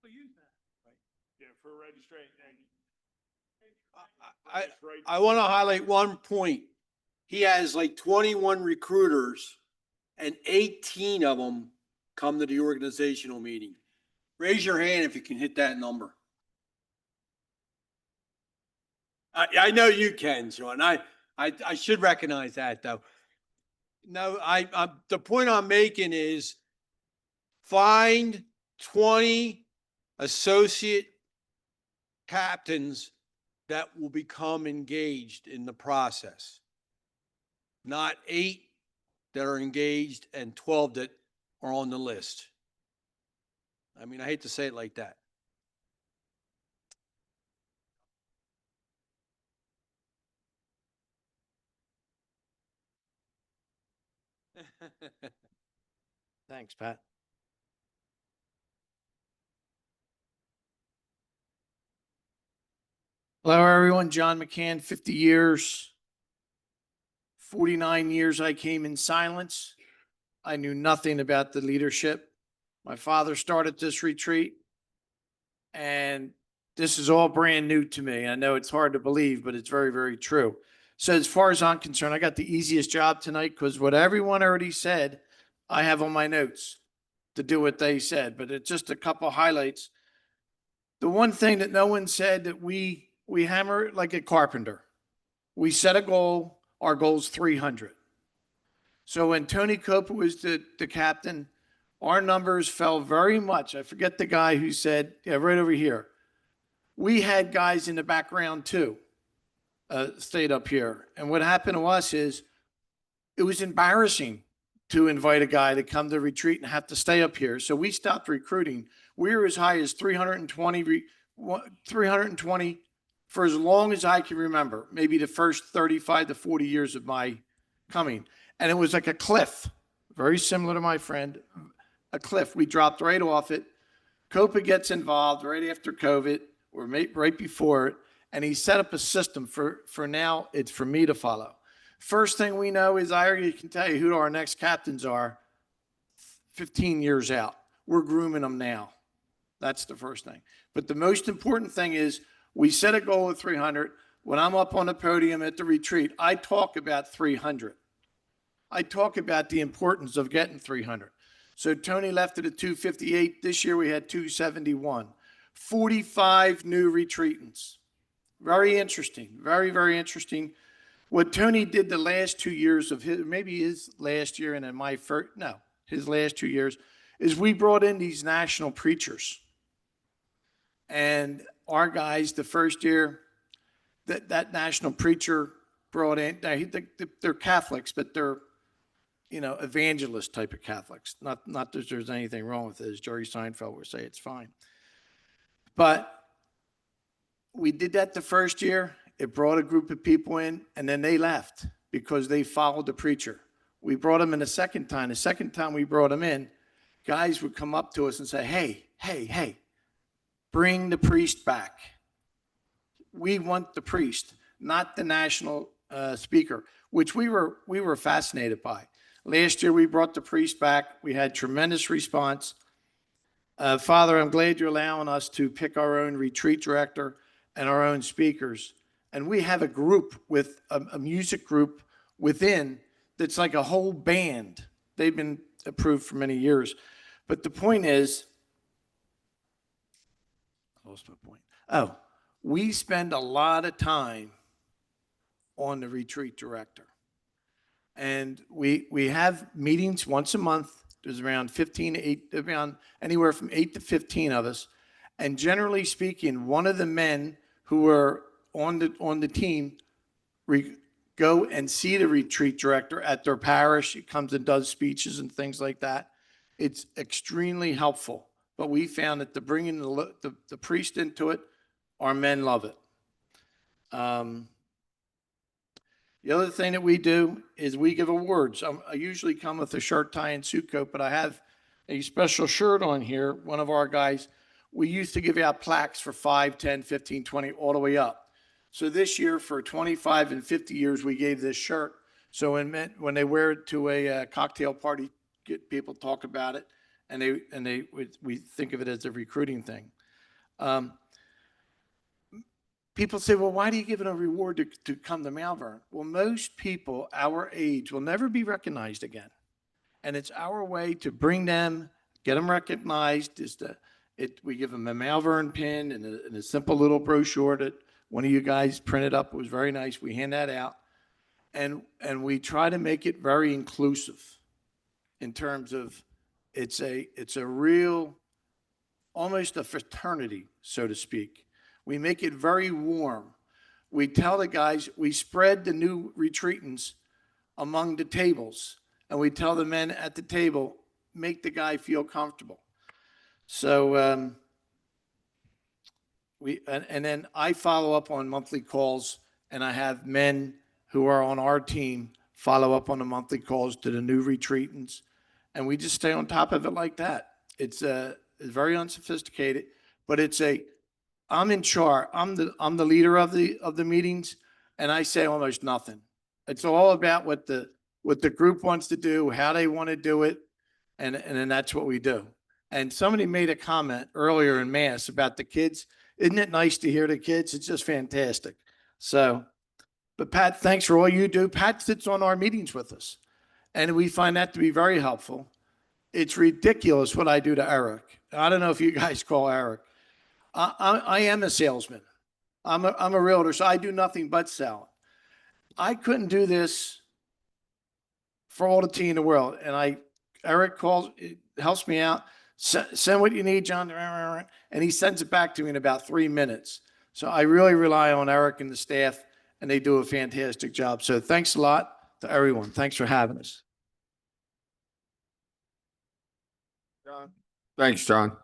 Speaker 12: We'll use that.
Speaker 11: Right. Yeah, for registration.
Speaker 5: I want to highlight one point. He has like 21 recruiters and 18 of them come to the organizational meeting. Raise your hand if you can hit that number. I know you can, Sean. I should recognize that though. No, the point I'm making is find 20 associate captains that will become engaged in the process. Not 8 that are engaged and 12 that are on the list. I mean, I hate to say it like that.
Speaker 12: Thanks, Pat.
Speaker 5: Hello, everyone. John McCann, 50 years. 49 years I came in silence. I knew nothing about the leadership. My father started this retreat, and this is all brand new to me. I know it's hard to believe, but it's very, very true. So as far as I'm concerned, I got the easiest job tonight because what everyone already said, I have on my notes to do what they said, but it's just a couple highlights. The one thing that no one said that we hammer it like a carpenter. We set a goal. Our goal's 300. So when Tony Copa was the captain, our numbers fell very much. I forget the guy who said, yeah, right over here. We had guys in the background too, stayed up here. And what happened to us is it was embarrassing to invite a guy to come to retreat and have to stay up here. So we stopped recruiting. We were as high as 320 for as long as I can remember, maybe the first 35 to 40 years of my coming. And it was like a cliff, very similar to my friend, a cliff. We dropped right off it. Copa gets involved right after COVID or right before it. And he set up a system for now, it's for me to follow. First thing we know is I already can tell you who our next captains are 15 years out. We're grooming them now. That's the first thing. But the most important thing is we set a goal of 300. When I'm up on the podium at the retreat, I talk about 300. I talk about the importance of getting 300. So Tony left it at 258. This year we had 271. 45 new retreatants. Very interesting. Very, very interesting. What Tony did the last 2 years of his, maybe his last year and then my first, no, his last 2 years, is we brought in these national preachers. And our guys, the first year, that national preacher brought in, they're Catholics, but they're, evangelist type of Catholics. Not that there's anything wrong with it, as Jerry Seinfeld would say, it's fine. But we did that the first year. It brought a group of people in, and then they left because they followed the preacher. We brought them in a second time. The second time we brought them in, guys would come up to us and say, hey, bring the priest back. We want the priest, not the national speaker, which we were fascinated by. Last year, we brought the priest back. We had tremendous response. Father, I'm glad you're allowing us to pick our own retreat director and our own speakers. And we have a group with a music group within that's like a whole band. They've been approved for many years. But the point is, I lost my point. Oh, we spend a lot of time on the retreat director. And we have meetings once a month. There's around anywhere from 8 to 15 of us. And generally speaking, one of the men who are on the team go and see the retreat director at their parish. He comes and does speeches and things like that. It's extremely helpful. But we found that bringing the priest into it, our men love it. The other thing that we do is we give awards. I usually come with a shirt, tie, and suit coat, but I have a special shirt on here. One of our guys, we used to give out plaques for 5, 10, 15, 20, all the way up. So this year, for 25 and 50 years, we gave this shirt. So when they wear it to a cocktail party, people talk about it, and we think of it as a recruiting thing. People say, well, why do you give it a reward to come to Malvern? Well, most people our age will never be recognized again. And it's our way to bring them, get them recognized. We give them a Malvern pin and a simple little brochure that one of you guys printed up. It was very nice. We hand that out. And we try to make it very inclusive in terms of it's a real, almost a fraternity, so to speak. We make it very warm. We tell the guys, we spread the new retreatants among the tables, and we tell the men at the table, make the guy feel comfortable. So and then I follow up on monthly calls, and I have men who are on our team follow up on the monthly calls to the new retreatants, and we just stay on top of it like that. It's very unsophisticated, but I'm in charge. I'm the leader of the meetings, and I say almost nothing. It's all about what the group wants to do, how they want to do it, and then that's what we do. And somebody made a comment earlier in mass about the kids. Isn't it nice to hear the kids? It's just fantastic. So, but Pat, thanks for all you do. Pat sits on our meetings with us, and we find that to be very helpful. It's ridiculous what I do to Eric. I don't know if you guys call Eric. I am a salesman. I'm a realtor, so I do nothing but sell. I couldn't do this for all the tea in the world. And Eric calls, helps me out. Send what you need, John. And he sends it back to me in about 3 minutes. So I really rely on Eric and the staff, and they do a fantastic job. So thanks a lot to everyone. Thanks for having us.
Speaker 1: Thanks, John.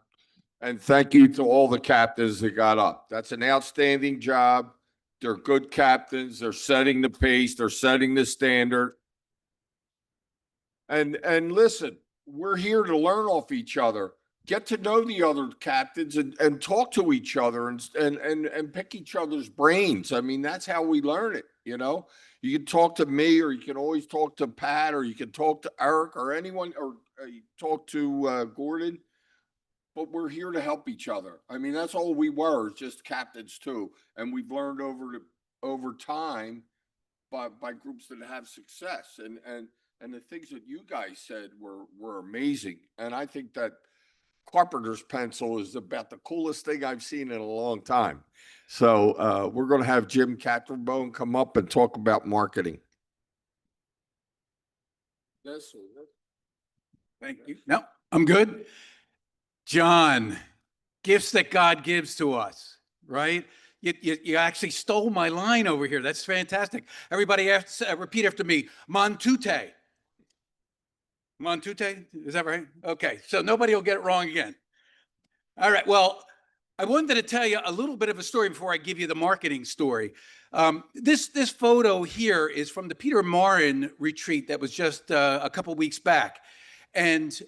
Speaker 1: And thank you to all the captains that got up. That's an outstanding job. They're good captains. They're setting the pace. They're setting the standard. And listen, we're here to learn off each other. Get to know the other captains and talk to each other and pick each other's brains. I mean, that's how we learn it, you know? You can talk to me, or you can always talk to Pat, or you can talk to Eric or anyone, or you talk to Gordon. But we're here to help each other. I mean, that's all we were, just captains too. And we've learned over time by groups that have success. And the things that you guys said were amazing. And I think that carpenter's pencil is about the coolest thing I've seen in a long time. So we're going to have Jim Catterbone come up and talk about marketing. Yes, sir.
Speaker 13: Thank you. No, I'm good. John, gifts that God gives to us, right? You actually stole my line over here. That's fantastic. Everybody repeat after me. Montute. Montute, is that right? Okay, so nobody will get it wrong again. All right, well, I wanted to tell you a little bit of a story before I give you the marketing story. This photo here is from the Peter Marin retreat that was just a couple weeks back. And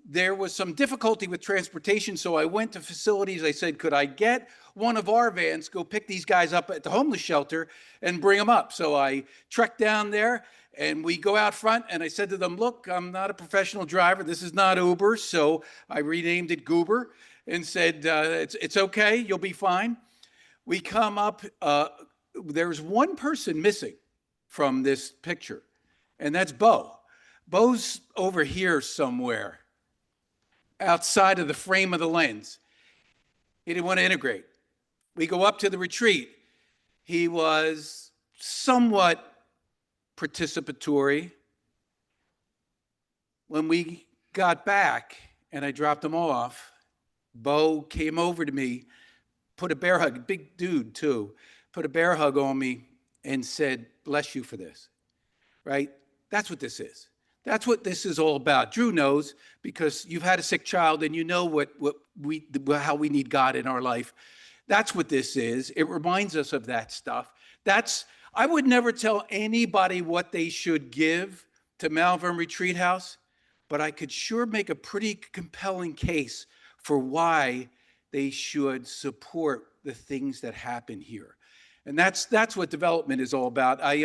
Speaker 13: there was some difficulty with transportation, so I went to facilities. I said, could I get one of our vans, go pick these guys up at the homeless shelter and bring them up? So I trekked down there, and we go out front, and I said to them, look, I'm not a professional driver. This is not Uber. So I renamed it Goober and said, it's okay. You'll be fine. We come up. There's one person missing from this picture, and that's Bo. Bo's over here somewhere outside of the frame of the lens. He didn't want to integrate. We go up to the retreat. He was somewhat participatory. When we got back and I dropped him off, Bo came over to me, put a bear hug, big dude too, put a bear hug on me and said, bless you for this, right? That's what this is. That's what this is all about. Drew knows, because you've had a sick child and you know how we need God in our life. That's what this is. It reminds us of that stuff. I would never tell anybody what they should give to Malvern Retreat House, but I could sure make a pretty compelling case for why they should support the things that happen here. And that's what development is all about. I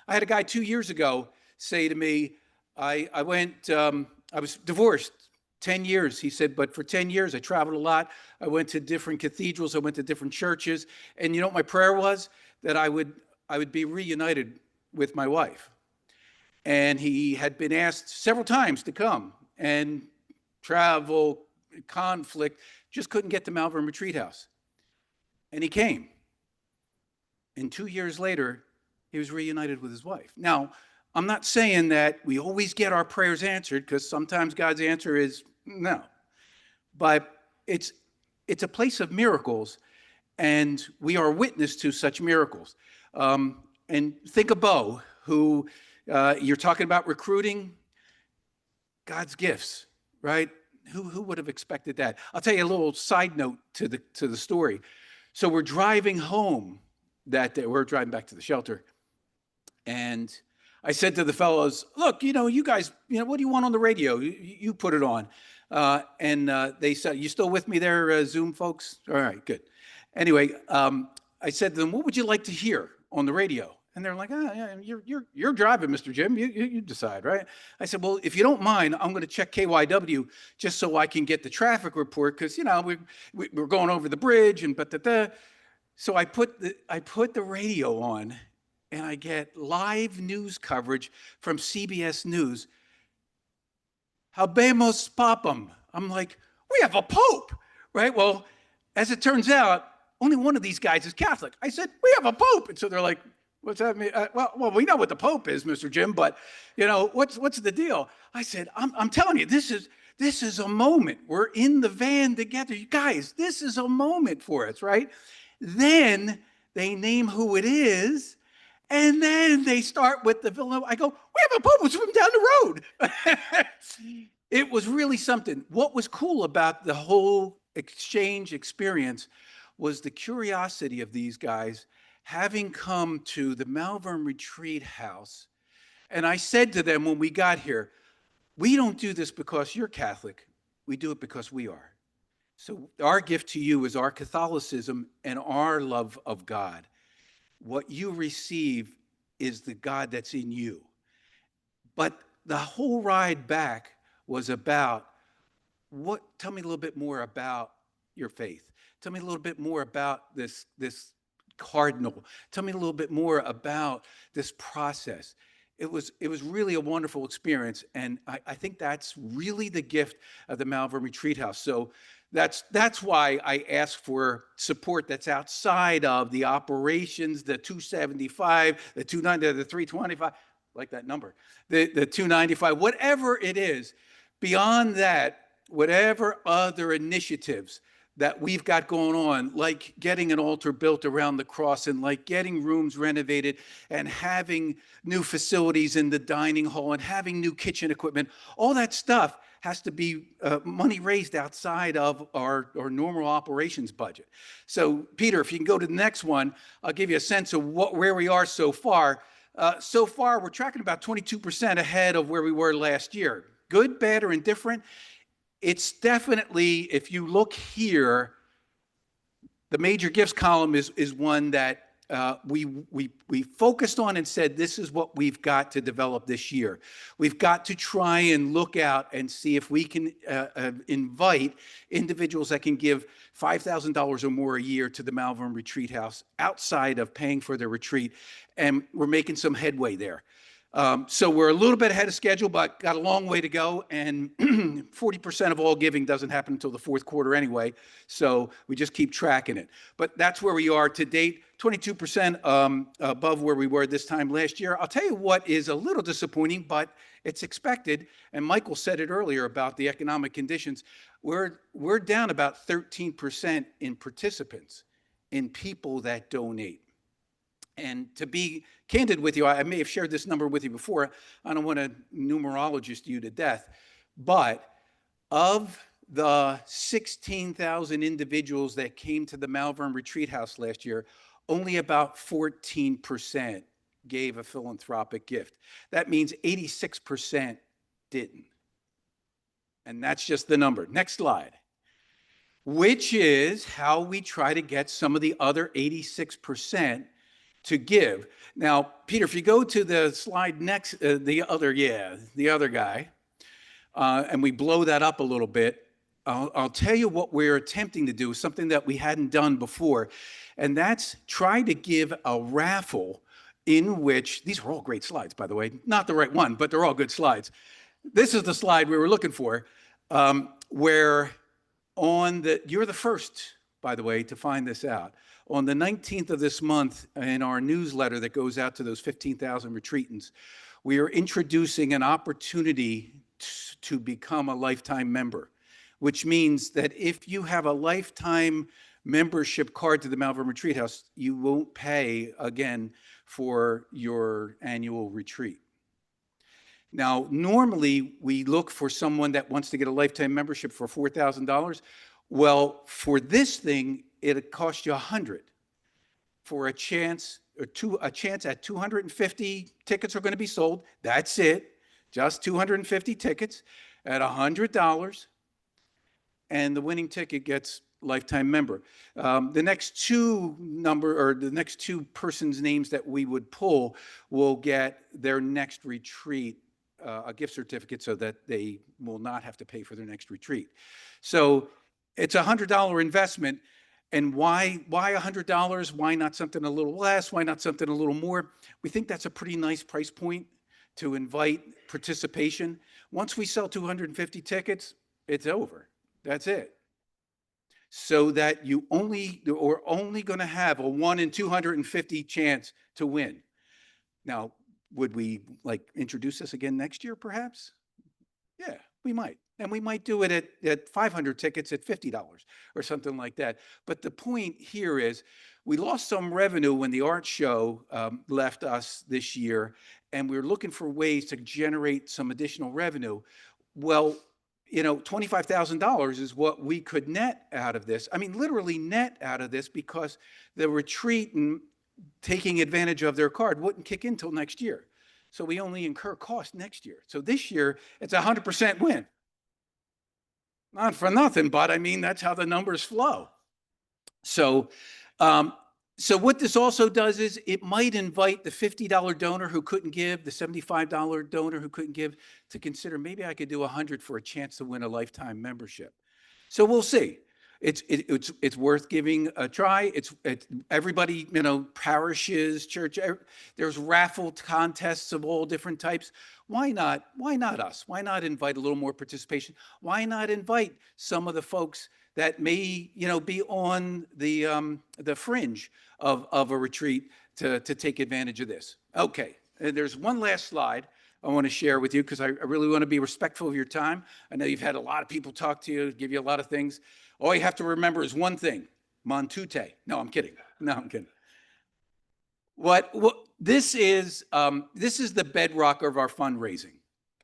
Speaker 13: had a guy 2 years ago say to me, I was divorced 10 years. He said, but for 10 years, I traveled a lot. I went to different cathedrals. I went to different churches. And you know what my prayer was? That I would be reunited with my wife. And he had been asked several times to come, and travel, conflict, just couldn't get to Malvern Retreat House. And he came. And 2 years later, he was reunited with his wife. Now, I'm not saying that we always get our prayers answered, because sometimes God's answer is no. But it's a place of miracles, and we are witness to such miracles. And think of Bo, who you're talking about recruiting. God's gifts, right? Who would have expected that? I'll tell you a little side note to the story. So we're driving home that day. We're driving back to the shelter, and I said to the fellows, look, you guys, what do you want on the radio? You put it on. And they said, you still with me there, Zoom folks? All right, good. Anyway, I said to them, what would you like to hear on the radio? And they're like, oh, yeah, you're driving, Mr. Jim. You decide, right? I said, well, if you don't mind, I'm going to check KYW just so I can get the traffic report because, you know, we're going over the bridge and da. So I put the radio on and I get live news coverage from CBS News. Habemos papam. I'm like, we have a pope, right? Well, as it turns out, only one of these guys is Catholic. I said, we have a pope. And so they're like, what's that mean? Well, we know what the Pope is, Mr. Jim, but you know, what's the deal? I said, I'm telling you, this is a moment. We're in the van together. You guys, this is a moment for us, right? Then they name who it is, and then they start with the Villanova. I go, we have a Pope who's from down the road. It was really something. What was cool about the whole exchange experience was the curiosity of these guys having come to the Malvern Retreat House. And I said to them when we got here, we don't do this because you're Catholic. We do it because we are. So our gift to you is our Catholicism and our love of God. What you receive is the God that's in you. But the whole ride back was about tell me a little bit more about your faith. Tell me a little bit more about this cardinal. Tell me a little bit more about this process. It was really a wonderful experience, and I think that's really the gift of the Malvern Retreat House. So that's why I ask for support that's outside of the operations, the 275, the 290, the 325, like that number, the 295, whatever it is. Beyond that, whatever other initiatives that we've got going on, like getting an altar built around the cross and like getting rooms renovated and having new facilities in the dining hall and having new kitchen equipment, all that stuff has to be money raised outside of our normal operations budget. So Peter, if you can go to the next one, I'll give you a sense of where we are so far. So far, we're tracking about 22% ahead of where we were last year. Good, bad, or indifferent? It's definitely, if you look here, the major gifts column is one that we focused on and said, this is what we've got to develop this year. We've got to try and look out and see if we can invite individuals that can give $5,000 or more a year to the Malvern Retreat House outside of paying for their retreat. And we're making some headway there. So we're a little bit ahead of schedule, but got a long way to go. And 40% of all giving doesn't happen until the fourth quarter anyway. So we just keep tracking it. But that's where we are to date, 22% above where we were this time last year. I'll tell you what is a little disappointing, but it's expected. And Michael said it earlier about the economic conditions. We're down about 13% in participants, in people that donate. And to be candid with you, I may have shared this number with you before. I don't want to numerologist you to death. But of the 16,000 individuals that came to the Malvern Retreat House last year, only about 14% gave a philanthropic gift. That means 86% didn't. And that's just the number. Next slide. Which is how we try to get some of the other 86% to give. Now, Peter, if you go to the slide next, the other guy, and we blow that up a little bit, I'll tell you what we're attempting to do, something that we hadn't done before, and that's try to give a raffle in which, these are all great slides, by the way, not the right one, but they're all good slides. This is the slide we were looking for, where you're the first, by the way, to find this out. On the 19th of this month, in our newsletter that goes out to those 15,000 retreatants, we are introducing an opportunity to become a lifetime member, which means that if you have a lifetime membership card to the Malvern Retreat House, you won't pay again for your annual retreat. Now, normally we look for someone that wants to get a lifetime membership for $4,000. Well, for this thing, it costs you $100 for a chance at 250 tickets are going to be sold. That's it, just 250 tickets at $100, and the winning ticket gets lifetime member. The next two persons' names that we would pull will get their next retreat a gift certificate so that they will not have to pay for their next retreat. So it's $100 investment. And why $100? Why not something a little less? Why not something a little more? We think that's a pretty nice price point to invite participation. Once we sell 250 tickets, it's over. That's it. So that you're only going to have a 1 in 250 chance to win. Now, would we introduce this again next year, perhaps? Yeah, we might. And we might do it at 500 tickets at $50 or something like that. But the point here is we lost some revenue when the art show left us this year, and we were looking for ways to generate some additional revenue. Well, $25,000 is what we could net out of this. I mean, literally net out of this, because the retreat and taking advantage of their card wouldn't kick in till next year. So we only incur cost next year. So this year, it's a 100% win. Not for nothing, but I mean, that's how the numbers flow. So, so what this also does is it might invite the $50 donor who couldn't give, the $75 donor who couldn't give, to consider maybe I could do 100 for a chance to win a lifetime membership. So we'll see. It's worth giving a try. It's everybody, parishes, church, there's raffle contests of all different types. Why not us? Why not invite a little more participation? Why not invite some of the folks that may, be on the fringe of a retreat to take advantage of this? Okay, and there's one last slide I want to share with you, because I really want to be respectful of your time. I know you've had a lot of people talk to you, give you a lot of things. All you have to remember is one thing: Montute. No, I'm kidding. No, I'm kidding. What this is the bedrock of our fundraising.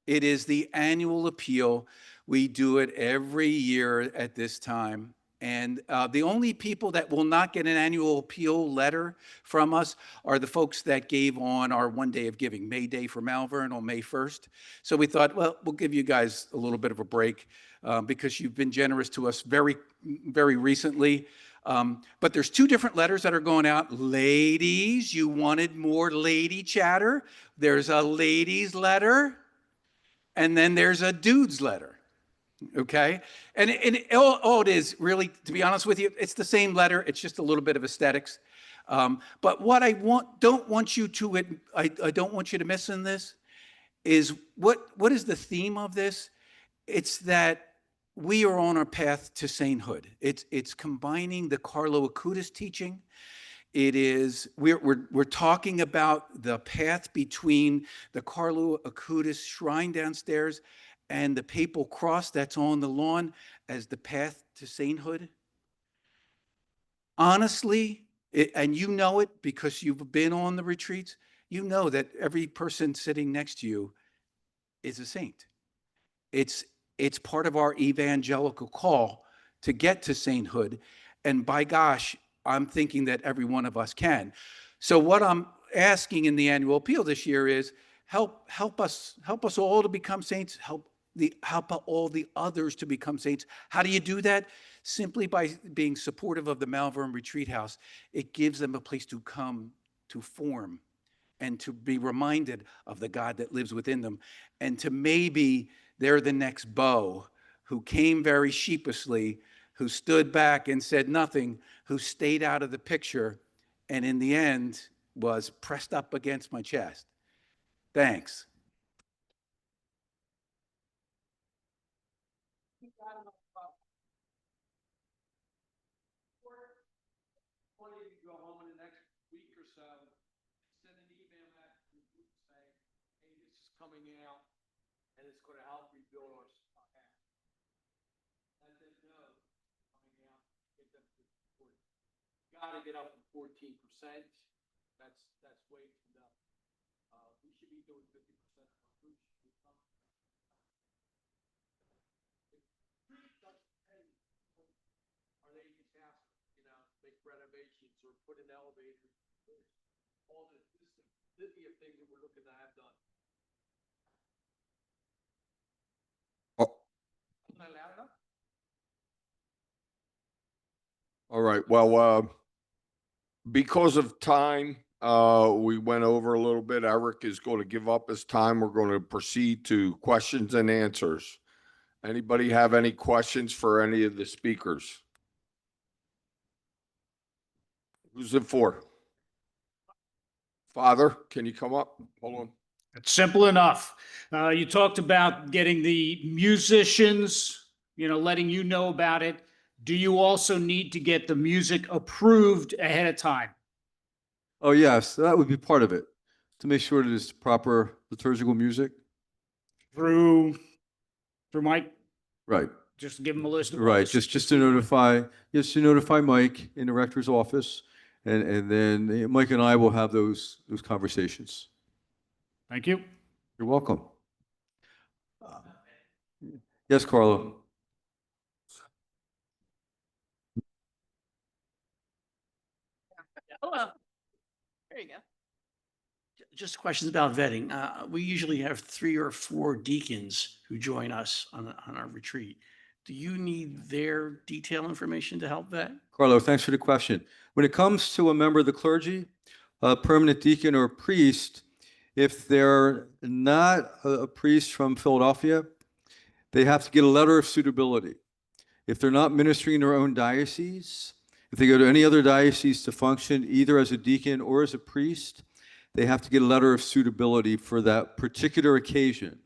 Speaker 13: It is the annual appeal. We do it every year at this time. And the only people that will not get an annual appeal letter from us are the folks that gave on our one day of giving, May Day for Malvern on May 1st. So we thought, well, we'll give you guys a little bit of a break because you've been generous to us very, very recently. But there's two different letters that are going out. Ladies, you wanted more lady chatter. There's a ladies letter, and then there's a dudes letter. Okay. And all it is really, to be honest with you, it's the same letter. It's just a little bit of aesthetics. But what I don't want you to miss in this is what is the theme of this? It's that we are on our path to sainthood. It's combining the Carlo Acutis teaching. It is, we're talking about the path between the Carlo Acutis shrine downstairs and the papal cross that's on the lawn as the path to sainthood. Honestly, and you know it because you've been on the retreats, you know that every person sitting next to you is a saint. It's part of our evangelical call to get to sainthood. And by gosh, I'm thinking that every one of us can. So what I'm asking in the annual appeal this year is help us all to become saints, help all the others to become saints. How do you do that? Simply by being supportive of the Malvern Retreat House. It gives them a place to come, to form, and to be reminded of the God that lives within them. And to maybe they're the next Bo who came very sheepishly, who stood back and said nothing, who stayed out of the picture, and in the end was pressed up against my chest. Thanks. Go home in the next week or so, send an email back to the group saying, hey, this is coming out, and it's going to help rebuild our account. Let them know it's coming out, get them to support. Got to get up to 14%. That's way too low. We should be doing 50% of our group should be coming. Are they just have, make renovations or put an elevator? All this litany of things that we're looking to have done.
Speaker 1: Oh.
Speaker 13: Am I loud enough?
Speaker 1: All right, well, because of time, we went over a little bit. Eric is going to give up his time. We're going to proceed to questions and answers. Anybody have any questions for any of the speakers? Who's it for? Father, can you come up? Hold on.
Speaker 14: It's simple enough. You talked about getting the musicians, letting you know about it. Do you also need to get the music approved ahead of time?
Speaker 2: Oh, yes, that would be part of it, to make sure that it's proper liturgical music.
Speaker 14: Through Mike?
Speaker 2: Right,
Speaker 14: Just give him a list of.
Speaker 2: right. Just to notify Mike in the rector's office, and then Mike and I will have those conversations.
Speaker 14: Thank you.
Speaker 2: You're welcome. Yes, Carlo.
Speaker 15: Hello. There you go. Just questions about vetting. We usually have 3 or 4 deacons who join us on our retreat. Do you need their detailed information to help vet?
Speaker 2: Carlo, thanks for the question. When it comes to a member of the clergy, a permanent deacon or a priest, if they're not a priest from Philadelphia, they have to get a letter of suitability. If they're not ministering in their own diocese, if they go to any other diocese to function either as a deacon or as a priest, they have to get a letter of suitability for that particular occasion.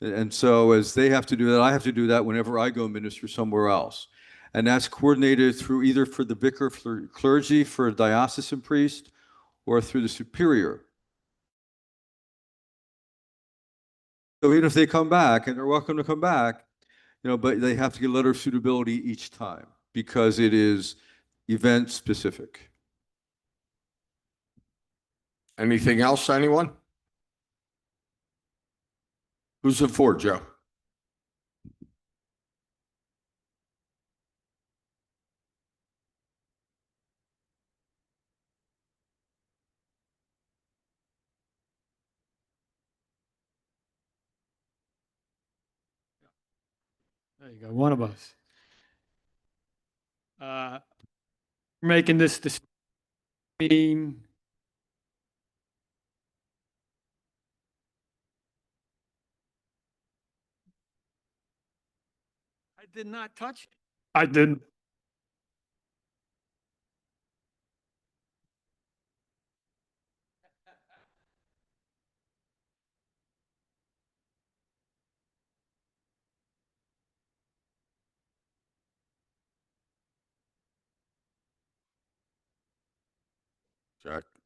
Speaker 2: And so as they have to do that, I have to do that whenever I go minister somewhere else. And that's coordinated through either for the vicar for clergy, for a diocesan priest, or through the superior. So even if they come back, and they're welcome to come back, but they have to get a letter of suitability each time because it is event specific.
Speaker 1: Anything else, anyone? Who's it for, Joe?
Speaker 4: There you go, one of us. Making this mean. I did not touch it. I didn't.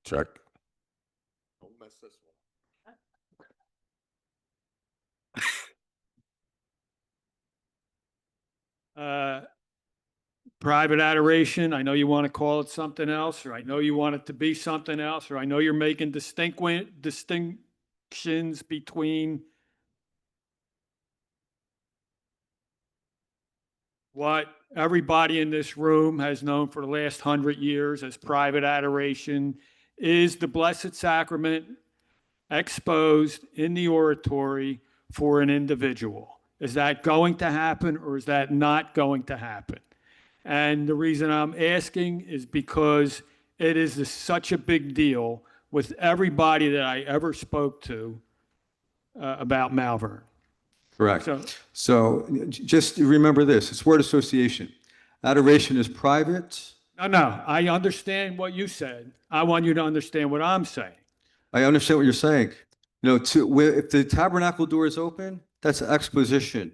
Speaker 1: Check. Don't mess this one.
Speaker 4: Private adoration, I know you want to call it something else, or I know you want it to be something else, or I know you're making distinctions between what everybody in this room has known for the last 100 years as private adoration is the Blessed Sacrament exposed in the oratory for an individual. Is that going to happen or is that not going to happen? And the reason I'm asking is because it is such a big deal with everybody that I ever spoke to about Malvern.
Speaker 2: Correct. So just remember this, it's word association. Adoration is private.
Speaker 4: No, I understand what you said. I want you to understand what I'm saying.
Speaker 2: I understand what you're saying. If the tabernacle door is open, that's exposition.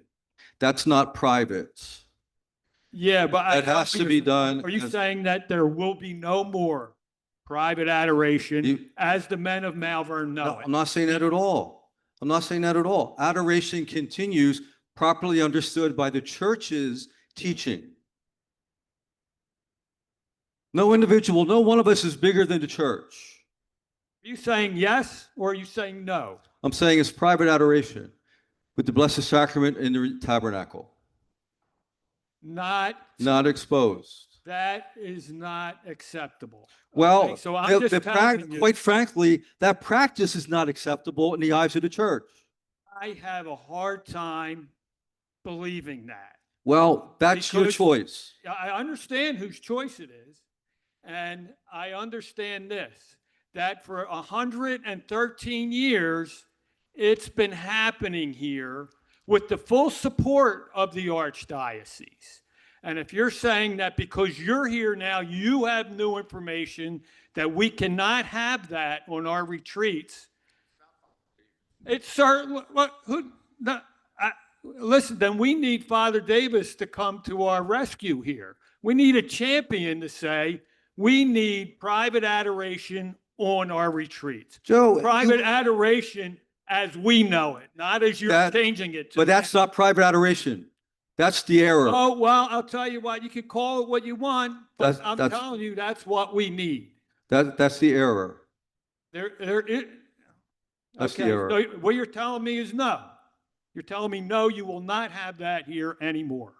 Speaker 2: That's not private.
Speaker 4: Yeah, but
Speaker 2: it has to be done.
Speaker 4: Are you saying that there will be no more private adoration as the men of Malvern know it?
Speaker 2: I'm not saying that at all. I'm not saying that at all. Adoration continues properly understood by the church's teaching. No individual, no one of us is bigger than the church.
Speaker 4: Are you saying yes or are you saying no?
Speaker 2: I'm saying it's private adoration with the Blessed Sacrament in the tabernacle.
Speaker 4: Not
Speaker 2: exposed.
Speaker 4: That is not acceptable.
Speaker 2: Well,
Speaker 4: okay? So I'm just telling you,
Speaker 2: quite frankly, that practice is not acceptable in the eyes of the church.
Speaker 4: I have a hard time believing that.
Speaker 2: Well, that's your
Speaker 4: Because-
Speaker 2: choice.
Speaker 4: I understand whose choice it is, and I understand this, that for 113 years, it's been happening here with the full support of the Archdiocese. And if you're saying that because you're here now, you have new information, that we cannot have that on our retreats, it's certain, listen, then we need Father Davis to come to our rescue here. We need a champion to say, we need private adoration on our retreats.
Speaker 2: Joe,
Speaker 4: Private adoration as we know it, not as you're
Speaker 2: That-
Speaker 4: changing it to.
Speaker 2: But that's not private adoration. That's the error.
Speaker 4: Oh, well, I'll tell you what, you can call it what you want, but I'm
Speaker 2: That's-
Speaker 4: telling you, that's what we need.
Speaker 2: That's the error. That's the
Speaker 4: Okay,
Speaker 2: error.
Speaker 4: so what you're telling me is no. You're telling me, no, you will not have that here anymore.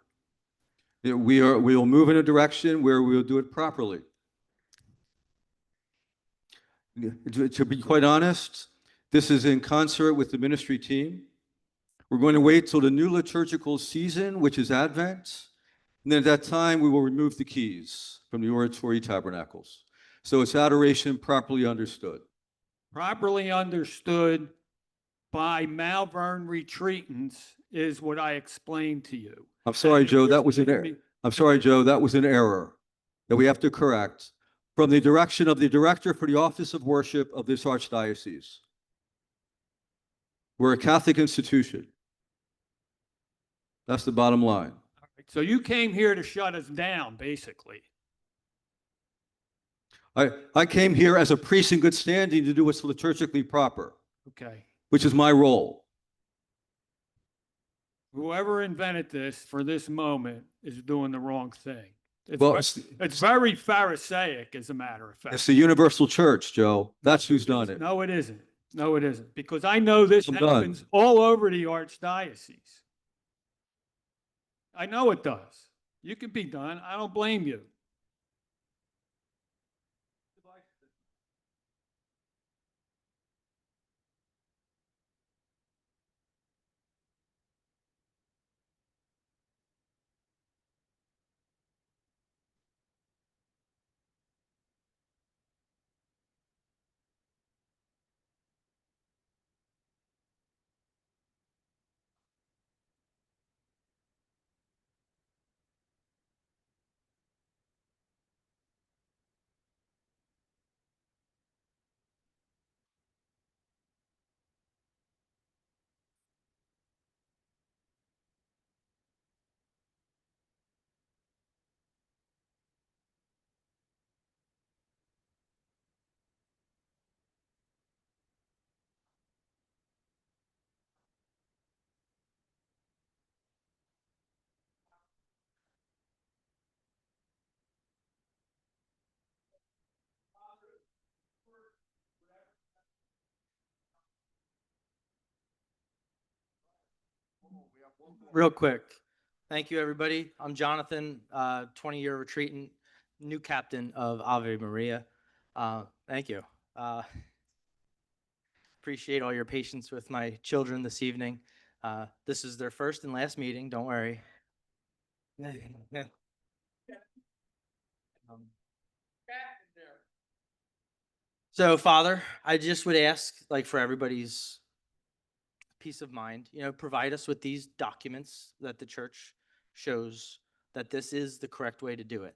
Speaker 2: We will move in a direction where we will do it properly. To be quite honest, this is in concert with the ministry team. We're going to wait till the new liturgical season, which is Advent. And then at that time, we will remove the keys from the oratory tabernacles. So it's adoration properly understood.
Speaker 4: Properly understood by Malvern retreatants is what I explained to you.
Speaker 2: I'm sorry,
Speaker 4: And
Speaker 2: Joe,
Speaker 4: you're
Speaker 2: that was an error.
Speaker 4: giving me-
Speaker 2: I'm sorry, Joe, that was an error that we have to correct from the direction of the director for the office of worship of this archdiocese. We're a Catholic institution. That's the bottom line.
Speaker 4: So you came here to shut us down, basically.
Speaker 2: I came here as a priest in good standing to do what's liturgically proper,
Speaker 4: Okay.
Speaker 2: which is my role.
Speaker 4: Whoever invented this for this moment is doing the wrong thing.
Speaker 2: Well,
Speaker 4: It's very Pharisaic, as a matter of fact.
Speaker 2: it's the universal church, Joe. That's who's done it.
Speaker 4: No, it isn't. No, it isn't. Because I know this
Speaker 2: I'm done.
Speaker 4: happens all over the archdiocese. I know it does. You can be done. I don't blame you.
Speaker 16: Real quick. Thank you, everybody. I'm Jonathan, 20-year retreatant, new captain of Ave Maria. Thank you. Appreciate all your patience with my children this evening. This is their first and last meeting, don't worry. So, Father, I just would ask, like, for everybody's peace of mind, provide us with these documents that the church shows that this is the correct way to do it.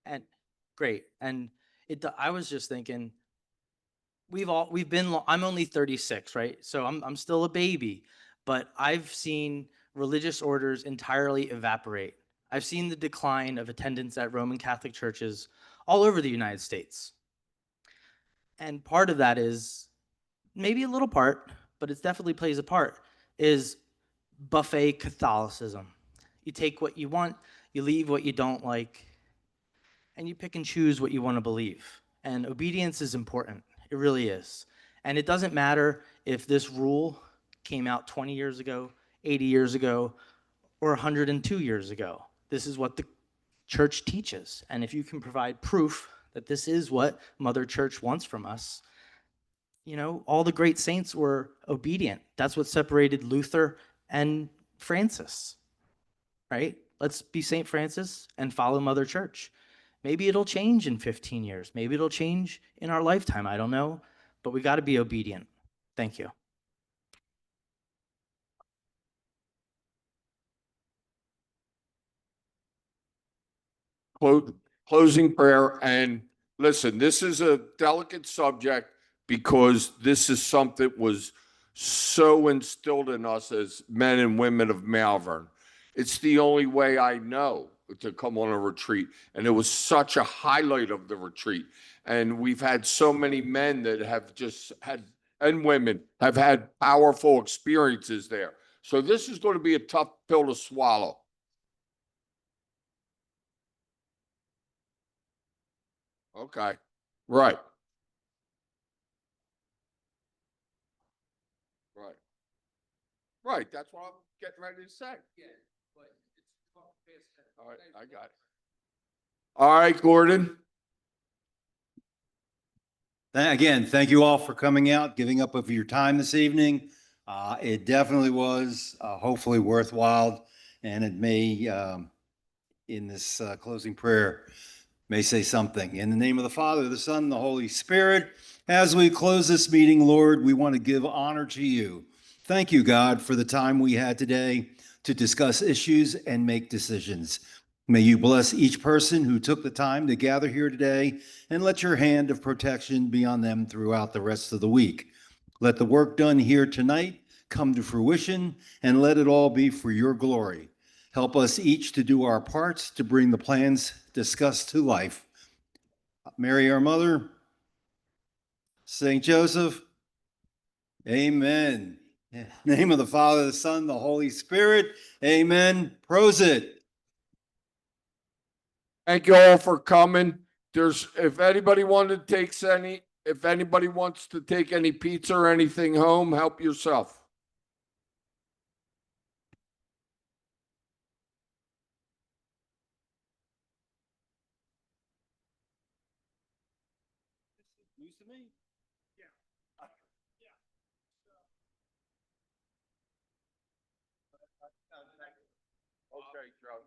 Speaker 16: And great. And I was just thinking, I'm only 36, right? So I'm still a baby, but I've seen religious orders entirely evaporate. I've seen the decline of attendance at Roman Catholic churches all over the United States. And part of that is, maybe a little part, but it definitely plays a part, is buffet Catholicism. You take what you want, you leave what you don't like, and you pick and choose what you want to believe. And obedience is important. It really is. And it doesn't matter if this rule came out 20 years ago, 80 years ago, or 102 years ago. This is what the church teaches. And if you can provide proof that this is what Mother Church wants from us, all the great saints were obedient. That's what separated Luther and Francis, right? Let's be St. Francis and follow Mother Church. Maybe it'll change in 15 years. Maybe it'll change in our lifetime. I don't know, but we got to be obedient. Thank you.
Speaker 1: Closing prayer. And listen, this is a delicate subject because this is something that was so instilled in us as men and women of Malvern. It's the only way I know to come on a retreat. And it was such a highlight of the retreat. And we've had so many men that have just had, and women have had powerful experiences there. So this is going to be a tough pill to swallow. Okay. Right. Right. Right. That's what I'm getting ready to say. Yeah, but it's past that. All right, I got it. All right, Gordon.
Speaker 17: Again, thank you all for coming out, giving up of your time this evening. It definitely was hopefully worthwhile, and it may, in this closing prayer, may say something. In the name of the Father, the Son, and the Holy Spirit, as we close this meeting, Lord, we want to give honor to you. Thank you, God, for the time we had today to discuss issues and make decisions. May you bless each person who took the time to gather here today, and let your hand of protection be on them throughout the rest of the week. Let the work done here tonight come to fruition, and let it all be for your glory. Help us each to do our parts to bring the plans discussed to life. Mary, our mother, St. Joseph, amen. In the name of the Father, the Son, the Holy Spirit, amen. Prosit.
Speaker 1: Thank you all for coming. If anybody if anybody wants to take any pizza or anything home, help yourself.
Speaker 17: News to me.
Speaker 1: Okay, Joe.